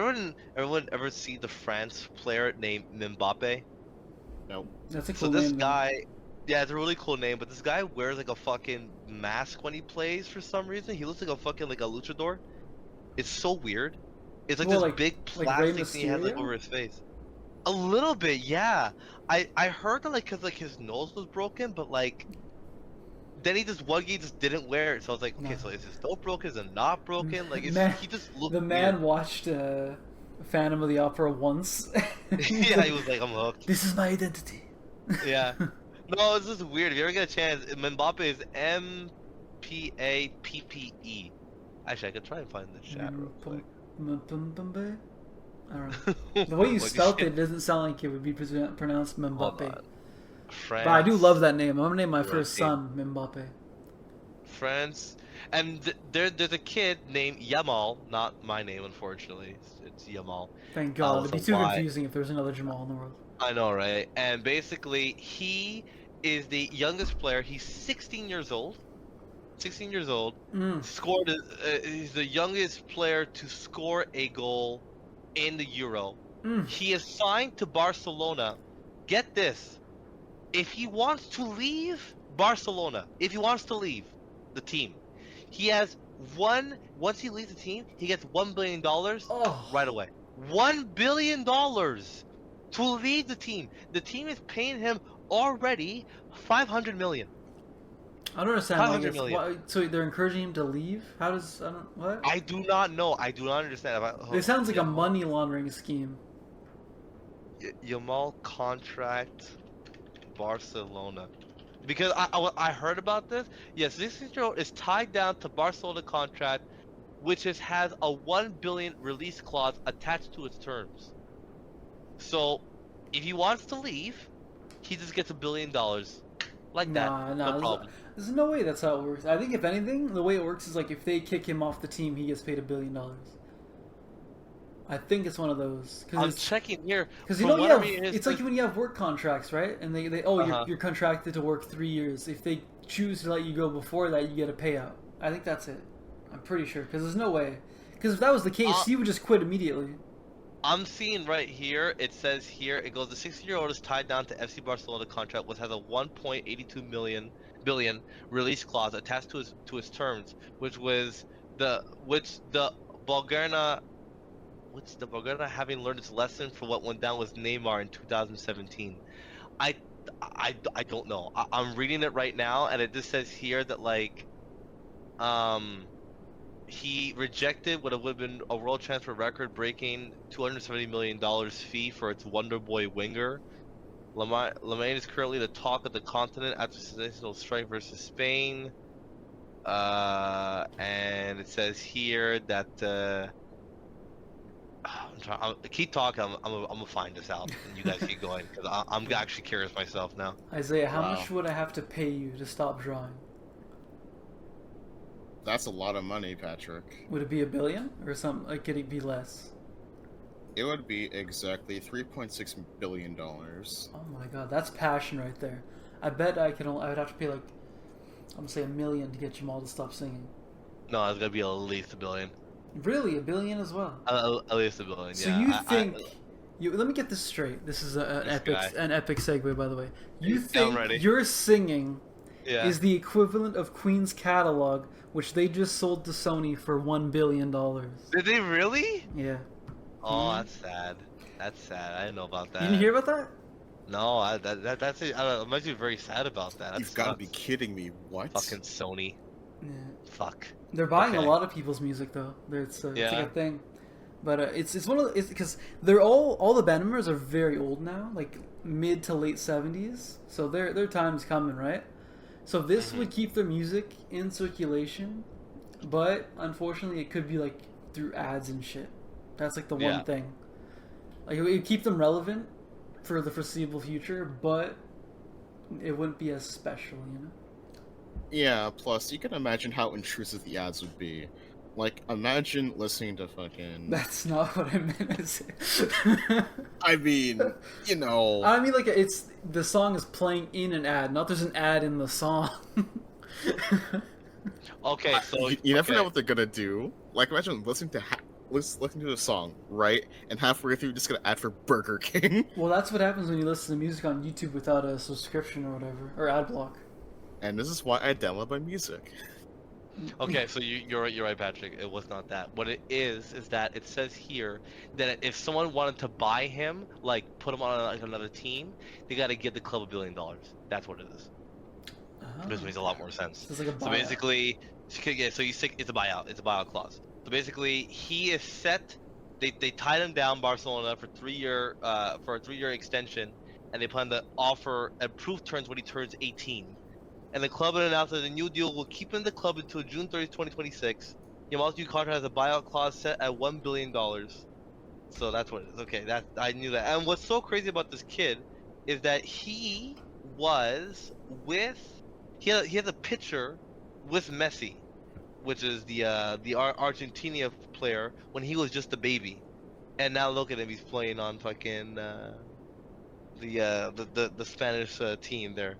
E: everyone ever see the France player named Mbappe?
F: Nope.
D: That's a cool
E: So this
D: name,
E: guy, yeah, it's a really cool name, but this guy wears like a fucking mask when he plays for some reason. He looks like a fucking like a luchador. It's so weird. It's like
D: Well,
E: this
D: like-
E: big
D: like
E: plastic
D: Rey
E: thing he has like
D: Mysterio?
E: over his face. A little bit, yeah. I heard that like cause like his nose was broken, but like then he just didn't wear it. So I was like, okay,
D: No.
E: so is his nose broken? Is it not broken? Like
D: Man-
E: he just looked
D: The man
E: weird.
D: watched Phantom of the Opera once.
E: Yeah, he was like, I'm hooked.
D: This is my identity.
E: Yeah. No, it's just weird. If you ever get a chance, Mbappe is Mpappe. Actually, I could try and find the chat real quick.
D: I don't know. The way you
E: Like,
D: spelt it doesn't sound like it would be pronounced
E: Hold
D: Mbappe.
E: on. France,
D: But I do love that name. I'm gonna name my first
E: European.
D: son Mbappe.
E: France, and there's a kid named Jamal. Not my name, unfortunately. It's Jamal.
D: Thank God.
E: with
D: It'd be
E: a
D: too
E: Y.
D: confusing if there's another Jamal in the world.
E: I know, right? And basically, he is the youngest player. He's 16 years old. 16 years old. Scored. He's the youngest player to score a goal in the Euro. He is signed to Barcelona. Get this. If he wants to leave Barcelona, if he wants to leave the team, he has once he leaves the team, he gets $1 billion right away. $1 billion to leave the team. The team is paying him already $500 million.
D: I don't understand.
E: 500 million.
D: Why, so they're encouraging him to leave? How does I don't what?
E: I do not know. I do not understand.
D: It sounds like a money laundering scheme.
E: Yamal contract Barcelona. Because I heard about this. Yes, this is tied down to Barcelona contract, which has a 1 billion release clause attached to its terms. So, if he wants to leave, he just gets $1 billion, like that. No problem.
D: There's no way that's how it works. I think if anything, the way it works is like if they kick him off the team, he gets paid $1 billion. I think it's one of those.
E: I'm checking here.
D: Because you know it's like when you have work contracts, right? And you're contracted to work 3 years. If they choose to let you go before that, you get a payout. I think that's it. I'm pretty sure. Because there's no way. Because if that was the case, he would just quit immediately.
E: I'm seeing right here, it says here, it goes, the 16-year-old is tied down to FC Barcelona contract, which has a 1.82 billion release clause attached to his terms, which the Bulgaria having learned its lesson for what went down with Neymar in 2017. I don't know. I'm reading it right now, and it just says here that like, he rejected what would have been a world transfer record-breaking $270 million fee for its Wonder Boy winger. Lamine is currently the talk of the continent after sensational strike versus Spain. And it says here that keep talking. I'm gonna find this out, and you guys keep going because I'm actually curious myself now.
D: Isaiah, how much would I have to pay you to stop drawing?
F: That's a lot of money, Patrick.
D: Would it be $1 billion or something? Like, could it be less?
F: It would be exactly $3.6 billion.
D: Oh my God, that's passion right there. I bet I would have to pay like, I'm gonna say $1 million to get Jamal to stop singing.
E: No, it's gonna be at least a billion.
D: Really, $1 billion as well.
E: At least a billion.
D: So
E: yeah.
D: you think? Let me get this straight. This is an epic segue, by the way. You think your singing is the equivalent of Queen's catalog, which they just sold to Sony for $1 billion?
E: Did they really?
D: Yeah.
E: Oh, that's sad. That's sad. I didn't know about that.
D: You didn't hear about that?
E: No, I'm actually very sad about that.
F: You've got to be kidding me. What?
E: Fucking Sony.
D: Yeah.
E: Fuck.
D: They're buying a lot of people's music though. It's like a thing. But it's one of because they're all the band members are very old now, like mid to late 70s. So their time's coming, right? So this would keep their music in circulation, but unfortunately it could be like through ads and shit. That's like the one thing. Like it would keep them relevant for the foreseeable future, but it wouldn't be as special, you know?
F: Yeah, plus you can imagine how intrusive the ads would be. Like, imagine listening to fucking...
D: That's not what I meant to say.
F: I mean, you know...
D: I mean, like, it's... The song is playing in an ad, not there's an ad in the song.
E: Okay, so...
F: You never know what they're gonna do. Like, imagine listening to the song, right? And halfway through, you're just gonna ad for Burger King.
D: Well, that's what happens when you listen to music on YouTube without a subscription or whatever. Or ad block.
F: And this is why I download my music.
E: Okay, so you're right, Patrick. It was not that. What it is that it says here that if someone wanted to buy him, like put him on like another team, they got to give the club $1 billion. That's what it is. Which makes a lot more sense.
D: So, like
E: so basically, it's a buyout. It's a buyout clause. So basically, he is set. They tied him down, Barcelona, for a 3-year extension, and they plan to offer approved terms when he turns 18. And the club announced that the new deal will keep him in the club until June 30th, 2026. Yamal's new contract has a buyout clause set at $1 billion. So that's what it is. Okay, I knew that. And what's so crazy about this kid is that he was he has a picture with Messi, which is the Argentina player when he was just a baby. And now look at him, he's playing on fucking the Spanish team there.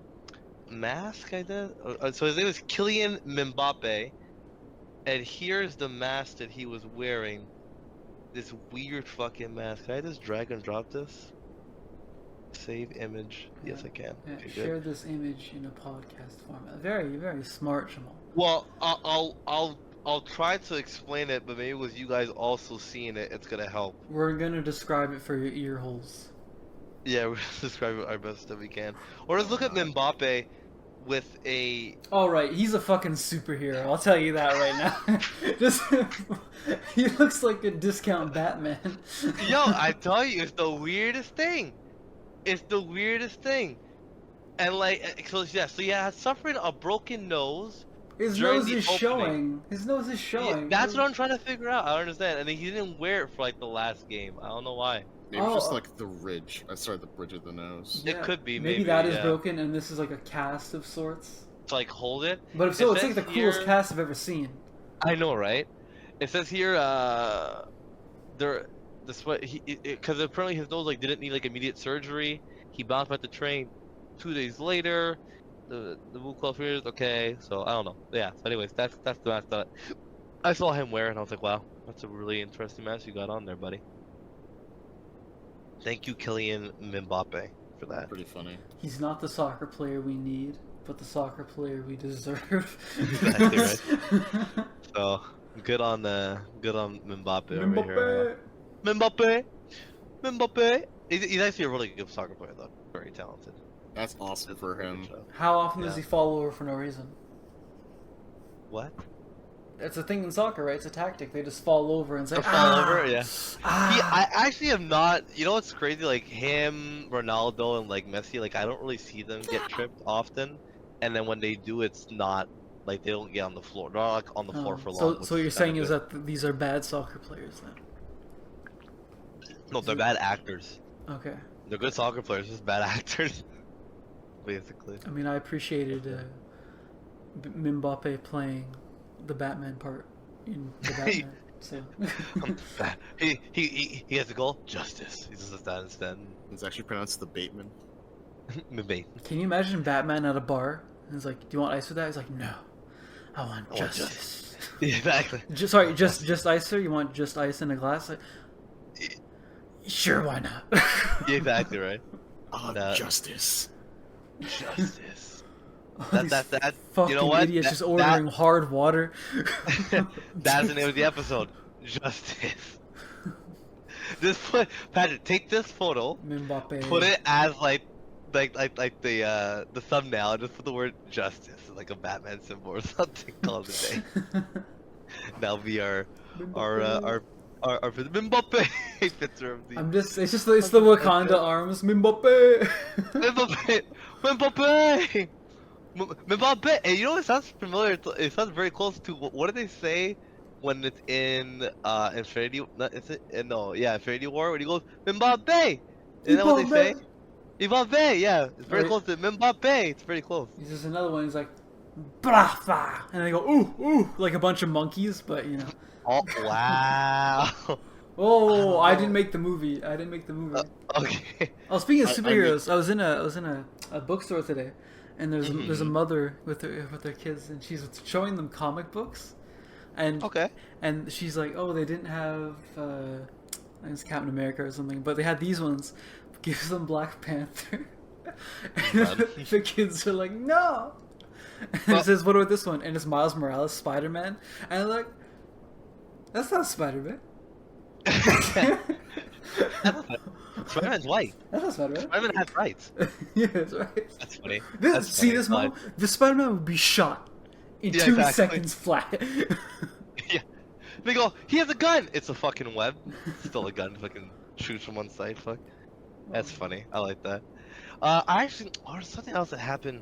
E: Mask, I did. So his name is Kylian Mbappe, and here's the mask that he was wearing. This weird fucking mask. Can I just drag and drop this? Save image. Yes, I can.
D: Yeah,
E: okay,
D: share this image in a podcast format. Very, very smart, Jamal.
E: Well, I'll try to explain it, but maybe with you guys also seeing it, it's gonna help.
D: We're gonna describe it for your ear holes.
E: Yeah, we're describing it our best that we can. Or just look at Mbappe with a...
D: All right, he's a fucking superhero. I'll tell you that right now. Just he looks like a discount Batman.
E: Yo, I tell you, it's the weirdest thing. It's the weirdest thing. And like, so yeah, suffering a broken nose.
D: His nose is showing. His nose is showing.
E: Yeah, that's what I'm trying to figure out. I don't understand. And he didn't wear it for like the last game. I don't know why.
F: Maybe it's just like the ridge. The bridge of the nose.
E: Yeah, it could be.
D: Maybe that is broken, and this is like a cast of sorts.
E: To like hold it.
D: But if so, it's like the coolest cast I've ever seen.
E: I know, right? It says here, because apparently his nose like didn't need like immediate surgery. He bounced back the train 2 days later. The Wu Club fears. Okay, so I don't know. Yeah. So anyways, that's the mask that I saw him wear, and I was like, wow, that's a really interesting mask you got on there, buddy. Thank you, Kylian Mbappe, for that.
F: Pretty funny.
D: He's not the soccer player we need, but the soccer player we deserve.
E: Exactly right. So good on Mbappe over here. Mbappe. He's actually a really good soccer player, though. Very talented.
F: That's awesome for him.
D: How often does he fall over for no reason?
E: What?
D: It's a thing in soccer, right? It's a tactic. They just fall over and say,
E: fall over, yeah. I actually am not. You know what's crazy? Like him, Ronaldo, and like Messi. Like I don't really see them get tripped often, and then when they do, it's not like they don't get on the floor. They're not like on the floor for long.
D: So you're saying is that these are bad soccer players then?
E: No, they're bad actors.
D: Okay.
E: They're good soccer players, just bad actors. Basically.
D: I mean, I appreciated Mbappe playing the Batman part in the Batman. So.
E: he has a goal. Justice. He just says that instead.
F: It's actually pronounced the Bateman.
D: Can you imagine Batman at a bar? And he's like, "Do you want ice with that?" He's like, "No, I want justice."
E: Exactly.
D: Just ice, sir. You want just ice in a glass? Like, sure, why not?
E: Yeah, exactly right.
F: Justice.
E: Justice.
D: All these
E: That.
D: fucking
E: You know what?
D: idiots just ordering hard water.
E: That's the name of the episode. Justice. Patrick, take this photo,
D: Mbappe.
E: put it as like the thumbnail, and just put the word justice, like a Batman symbol or something. Call it a day. That'll be our Mbappe picture of the.
D: It's the Wakanda arms. Mbappe.
E: Mbappe. Mbappe. Hey, you know it sounds familiar. It sounds very close to what do they say when it's in Infinity? Infinity War when he goes Mbappe. Isn't that what they say? Mbappe. Yeah, it's very close to Mbappe. It's very close.
D: There's another one. He's like, brah, and they go ooh, like a bunch of monkeys, but you know.
E: Oh wow.
D: Oh, I didn't make the movie.
E: Okay.
D: Oh, speaking of superheroes, I was in a bookstore today, and there's a mother with her kids, and she's showing them comic books, and she's like, oh, they didn't have I think it's Captain America or something, but they had these ones. Gives them Black Panther, and the kids are like, no. And it says, what about this one? And it's Miles Morales, Spider-Man, and I'm like, that's not Spider-Man.
E: Spider-Man's white.
D: That's not Spider-Man.
E: Spider-Man has rights.
D: Yeah, that's right.
E: That's funny.
D: This moment, the Spider-Man would be shot in 2 seconds flat.
E: Yeah. They go, he has a gun! It's a fucking web. Still a gun, fucking shoots from one side, fuck. That's funny. I like that. There's something else that happened.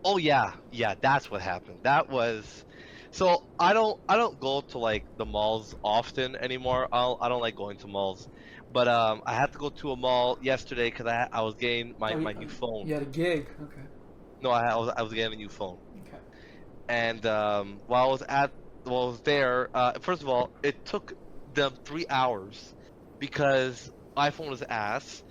E: Oh yeah, that's what happened. That was, so I don't go to like the malls often anymore. I don't like going to malls, but I had to go to a mall yesterday because I was getting my new phone.
D: You had a gig, okay.
E: No, I was getting a new phone.
D: Okay.
E: And while I was there, first of all, it took them 3 hours because iPhone was ass.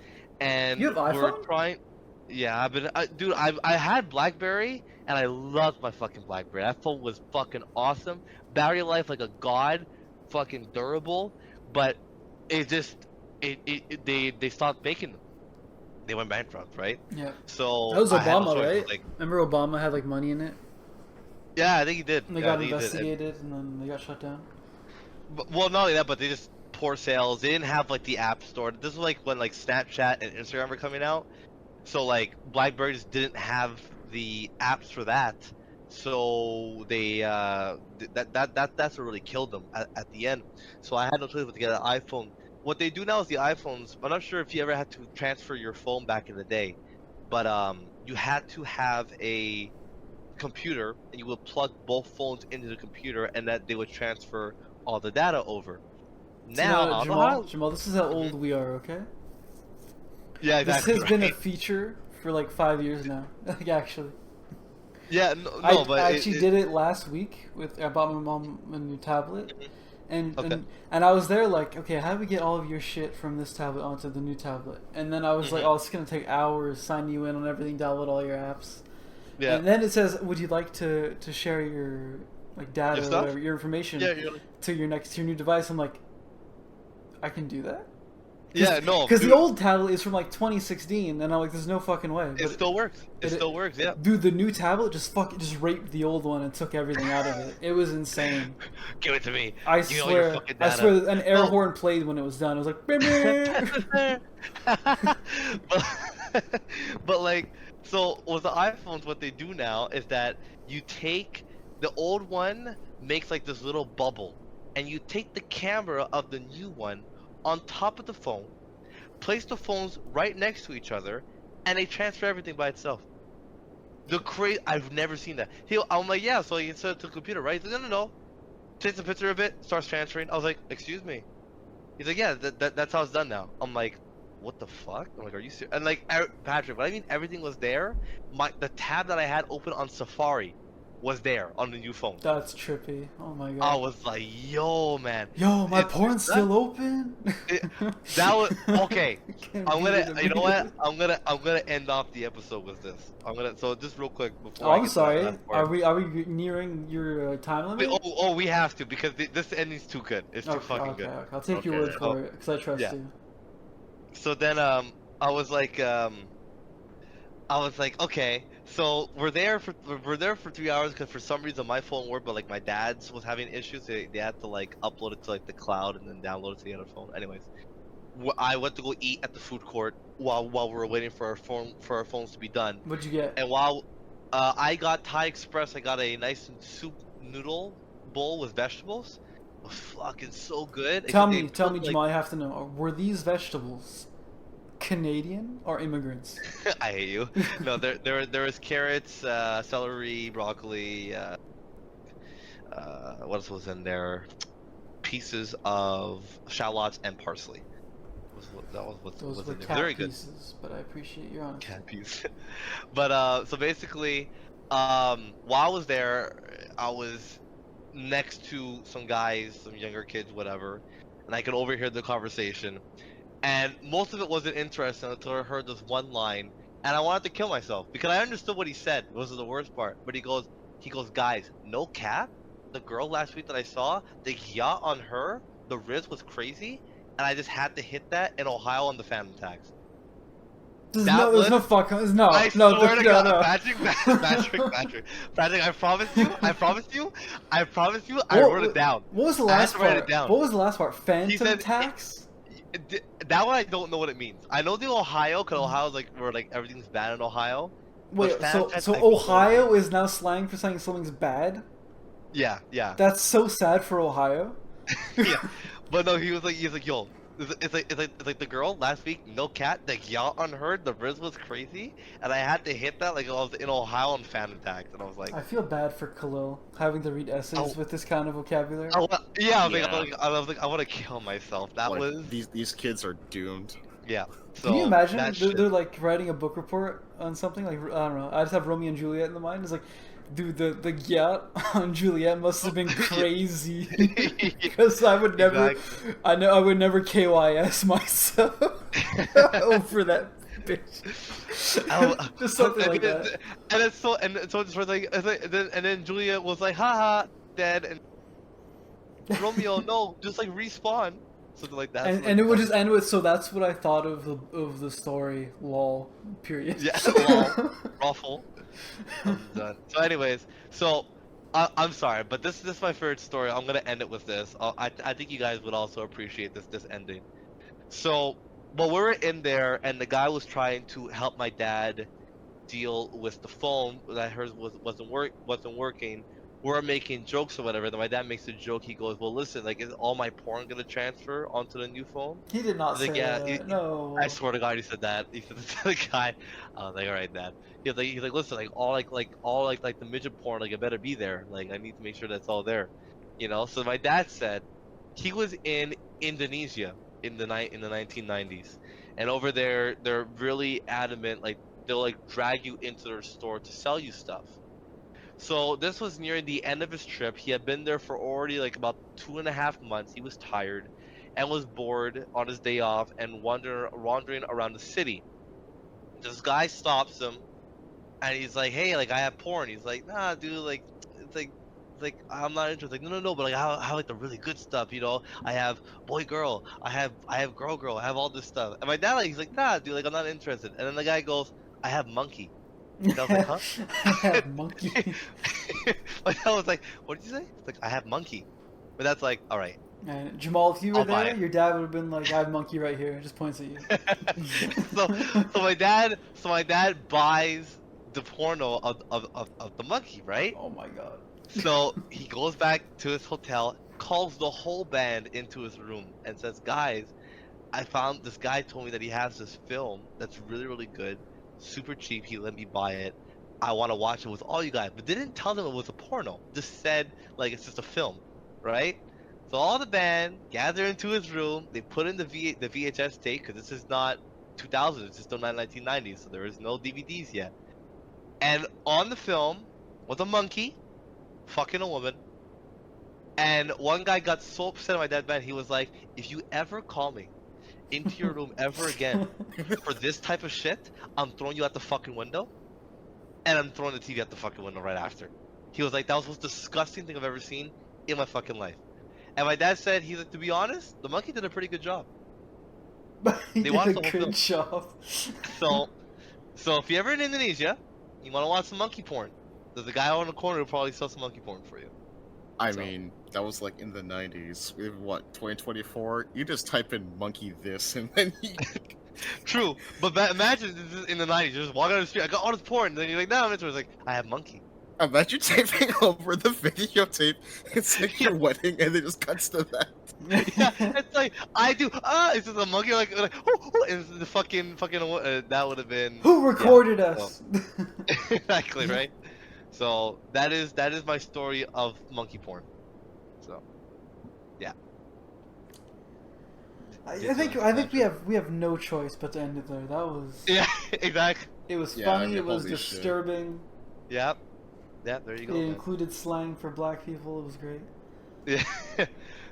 E: And
D: you have iPhone?
E: we're trying. Yeah, dude, I had BlackBerry and I loved my fucking BlackBerry. That phone was fucking awesome. Battery life like a god, fucking durable. But it just they stopped making them. They went bankrupt, right?
D: Yeah.
E: So
D: that was Obama, right?
E: Like,
D: remember Obama had like money in it?
E: Yeah, I think he did.
D: And they got investigated and then they got shut down.
E: Well, not only that, but they just poor sales. They didn't have like the app store. This was like when like Snapchat and Instagram were coming out, so like BlackBerry just didn't have the apps for that. So they that's what really killed them at the end. So I had no choice but to get an iPhone. What they do now is the iPhones. I'm not sure if you ever had to transfer your phone back in the day, but you had to have a computer and you would plug both phones into the computer and that they would transfer all the data over. Now,
D: Jamal, this is how old we are, okay?
E: Yeah, exactly.
D: This has been a feature for like 5 years now. Like actually.
E: Yeah,
D: I actually did it last week I bought my mom a new tablet, and I was there like, okay, how do we get all of your shit from this tablet onto the new tablet? And then I was like, oh, it's gonna take hours, sign you in on everything, download all your apps. Yeah. And then it says, would you like to share your like data or whatever, your information to your new device? I'm like, I can do that?
E: Yeah, no.
D: Because the old tablet is from like 2016, and I'm like, there's no fucking way.
E: It still works. It still works, yeah.
D: Dude, the new tablet just raped the old one and took everything out of it. It was insane.
E: Give it to me.
D: I swear, an air horn played when it was done. It was like,
E: but like, so with the iPhones, what they do now is that you take the old one, makes like this little bubble, and you take the camera of the new one on top of the phone, place the phones right next to each other, and they transfer everything by itself. I've never seen that. I'm like, yeah, so you set it to the computer, right? He's like, no. Takes a picture of it, starts transferring. I was like, excuse me. He's like, yeah, that's how it's done now. I'm like, what the fuck? I'm like, are you serious? And like, Patrick, what I mean, everything was there. The tab that I had open on Safari was there on the new phone.
D: That's trippy. Oh my god.
E: I was like, yo, man.
D: Yo, my porn's still open.
E: That was okay.
D: Can't
E: I'm
D: beat
E: gonna,
D: it
E: you know what?
D: immediately.
E: I'm gonna end off the episode with this. So just real quick before.
D: Oh,
E: I
D: I'm
E: get to that
D: sorry.
E: last part.
D: Are we nearing your time limit?
E: We have to because this ending's too good. It's too fucking good.
D: Okay. I'll take your word for it because I trust
E: yeah.
D: you.
E: So then I was like okay, so we're there for 3 hours because for some reason my phone worked, but like my dad's was having issues. They had to like upload it to like the cloud and then download it to the other phone. Anyways, I went to go eat at the food court while we were waiting for our phones to be done.
D: What'd you get?
E: And while I got Thai Express, I got a nice soup noodle bowl with vegetables. It was fucking so good.
D: Tell me, Jamal, I have to know. Were these vegetables Canadian or immigrants?
E: I hate you. No, there was carrots, celery, broccoli. What else was in there? Pieces of shallots and parsley.
D: Those were
E: in there.
D: cat
E: Very good.
D: pieces, but I appreciate your honesty.
E: Cat piece. But so basically, while I was there, I was next to some guys, some younger kids, whatever, and I could overhear the conversation. And most of it wasn't interesting until I heard this one line, and I wanted to kill myself because I understood what he said. It was the worst part. But he goes, guys, no cap. The girl last week that I saw, the yacht on her, the Riz was crazy, and I just had to hit that in Ohio on the Phantom Tax.
D: There's no fuck. No,
E: I swear to God,
D: no.
E: Patrick, I promise you, I wrote it down.
D: What was the last part?
E: Write it down.
D: What was the last part? Phantom
E: said,
D: tax?
E: That one I don't know what it means. I know the Ohio, because Ohio's like where like everything's bad in Ohio.
D: Wait, so Ohio is now slang for saying something's bad?
E: Yeah.
D: That's so sad for Ohio.
E: Yeah, but no, he's like, yo, it's like the girl last week, no cat, the yacht on her, the Riz was crazy, and I had to hit that like I was in Ohio on Phantom Tax, and I was like,
D: I feel bad for Khalil having to read essays with this kind of vocabulary.
E: I was like, I want to kill myself. That
F: like,
E: was
F: these kids are doomed.
E: Yeah. So
D: can you imagine they're like writing a book report on something like, I don't know, I just have Romeo and Juliet in the mind. It's like, dude, the yacht on Juliet must have been crazy because I would never, I would never KYS myself over that bitch. Just something like that.
E: And so it's like, and then Juliet was like, haha, dead, and Romeo, no, just like respawn. Something like that.
D: And it would just end with, so that's what I thought of the story, lol, period.
E: Yeah, lol, awful. I'm done. So anyways, I'm sorry, but this is my favorite story. I'm gonna end it with this. I think you guys would also appreciate this ending. So, we were in there, and the guy was trying to help my dad deal with the phone that I heard wasn't working. We're making jokes or whatever. Then my dad makes a joke. He goes, "Well, listen, like, is all my porn gonna transfer onto the new phone?"
D: He did not say that. No.
E: I swear to God, he said that. He said to the guy. I was like, "All right, Dad." He's like, "Listen, like all the midget porn, like it better be there. Like I need to make sure that's all there, you know." So my dad said he was in Indonesia in the 1990s, and over there they're really adamant. Like they'll like drag you into their store to sell you stuff. So this was near the end of his trip. He had been there for already like about 2.5 months. He was tired and was bored on his day off and wandering around the city. This guy stops him and he's like, "Hey, like I have porn." He's like, "Nah, dude, like it's like I'm not interested." Like, no, but like I have like the really good stuff, you know. I have boy girl, I have girl, I have all this stuff. And my dad like he's like, "Nah, dude, like I'm not interested." And then the guy goes, "I have monkey." And I was like, "Huh?"
D: I have monkey.
E: My dad was like, "What did you say?" It's like, "I have monkey." But that's like, all right.
D: And Jamal, if you were
E: I'll buy
D: there,
E: it.
D: your dad would have been like, "I have monkey right here." Just points at you.
E: so my dad buys the porno of the monkey, right?
D: Oh my god.
E: So he goes back to his hotel, calls the whole band into his room, and says, "Guys, I found this guy told me that he has this film that's really, really good, super cheap. He let me buy it. I want to watch it with all you guys." But didn't tell them it was a porno. Just said like it's just a film, right? So all the band gather into his room. They put in the VHS tape because this is not 2000. It's still not 1990s, so there is no DVDs yet. And on the film was a monkey fucking a woman. And one guy got so upset at my dead man, he was like, if you ever call me into your room ever again for this type of shit, I'm throwing you out the fucking window. And I'm throwing the TV out the fucking window right after. He was like, that was the most disgusting thing I've ever seen in my fucking life. And my dad said, he's like, to be honest, the monkey did a pretty good job.
D: He
E: They
D: did
E: watched
D: a
E: the whole
D: good
E: film.
D: job.
E: So if you're ever in Indonesia, you want to watch some monkey porn, there's a guy on the corner who probably sells some monkey porn for you.
F: I mean, that was like in the 90s. We have what, 2024? You just type in monkey this and then you...
E: True, but imagine this is in the 90s, you're just walking on the street, I got all this porn, and then you're like, no, it's like, I have monkey.
F: Imagine taping over the videotape. It's like your wedding and it just cuts to that.
E: Yeah, it's like, I do, it's just a monkey, like and the fucking, that would have been...
D: Who recorded us?
E: So, exactly, right? So, that is my story of monkey porn. So, yeah.
D: I think we have no choice but to end it there. That was
E: Yeah, exactly.
D: It was
F: Yeah,
D: funny. It
F: holy
D: was
F: shit.
D: disturbing.
E: Yep. Yeah, there you go.
D: It
E: man.
D: included slang for black people. It was great.
E: Yeah.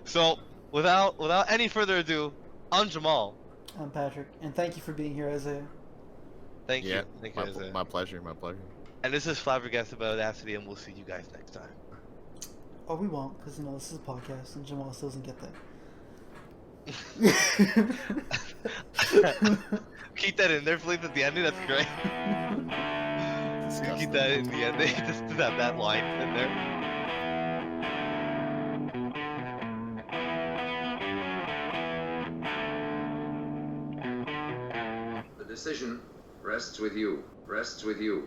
E: So, without any further ado, I'm Jamal.
D: I'm Patrick, and thank you for being here, Isaiah.
E: Thank
F: Yeah,
E: you. Thank you, Isaiah.
F: my pleasure, my pleasure.
E: And this is Flabbergasted by Audacity, and we'll see you guys next time.
D: Oh, we won't, because this is a podcast, and Jamal still doesn't get that.
E: Keep that in there, please, at the ending. That's great.
F: Disgusting.
E: Keep that in the ending. Just have that line in there.
A: The decision rests with you. Rests with you.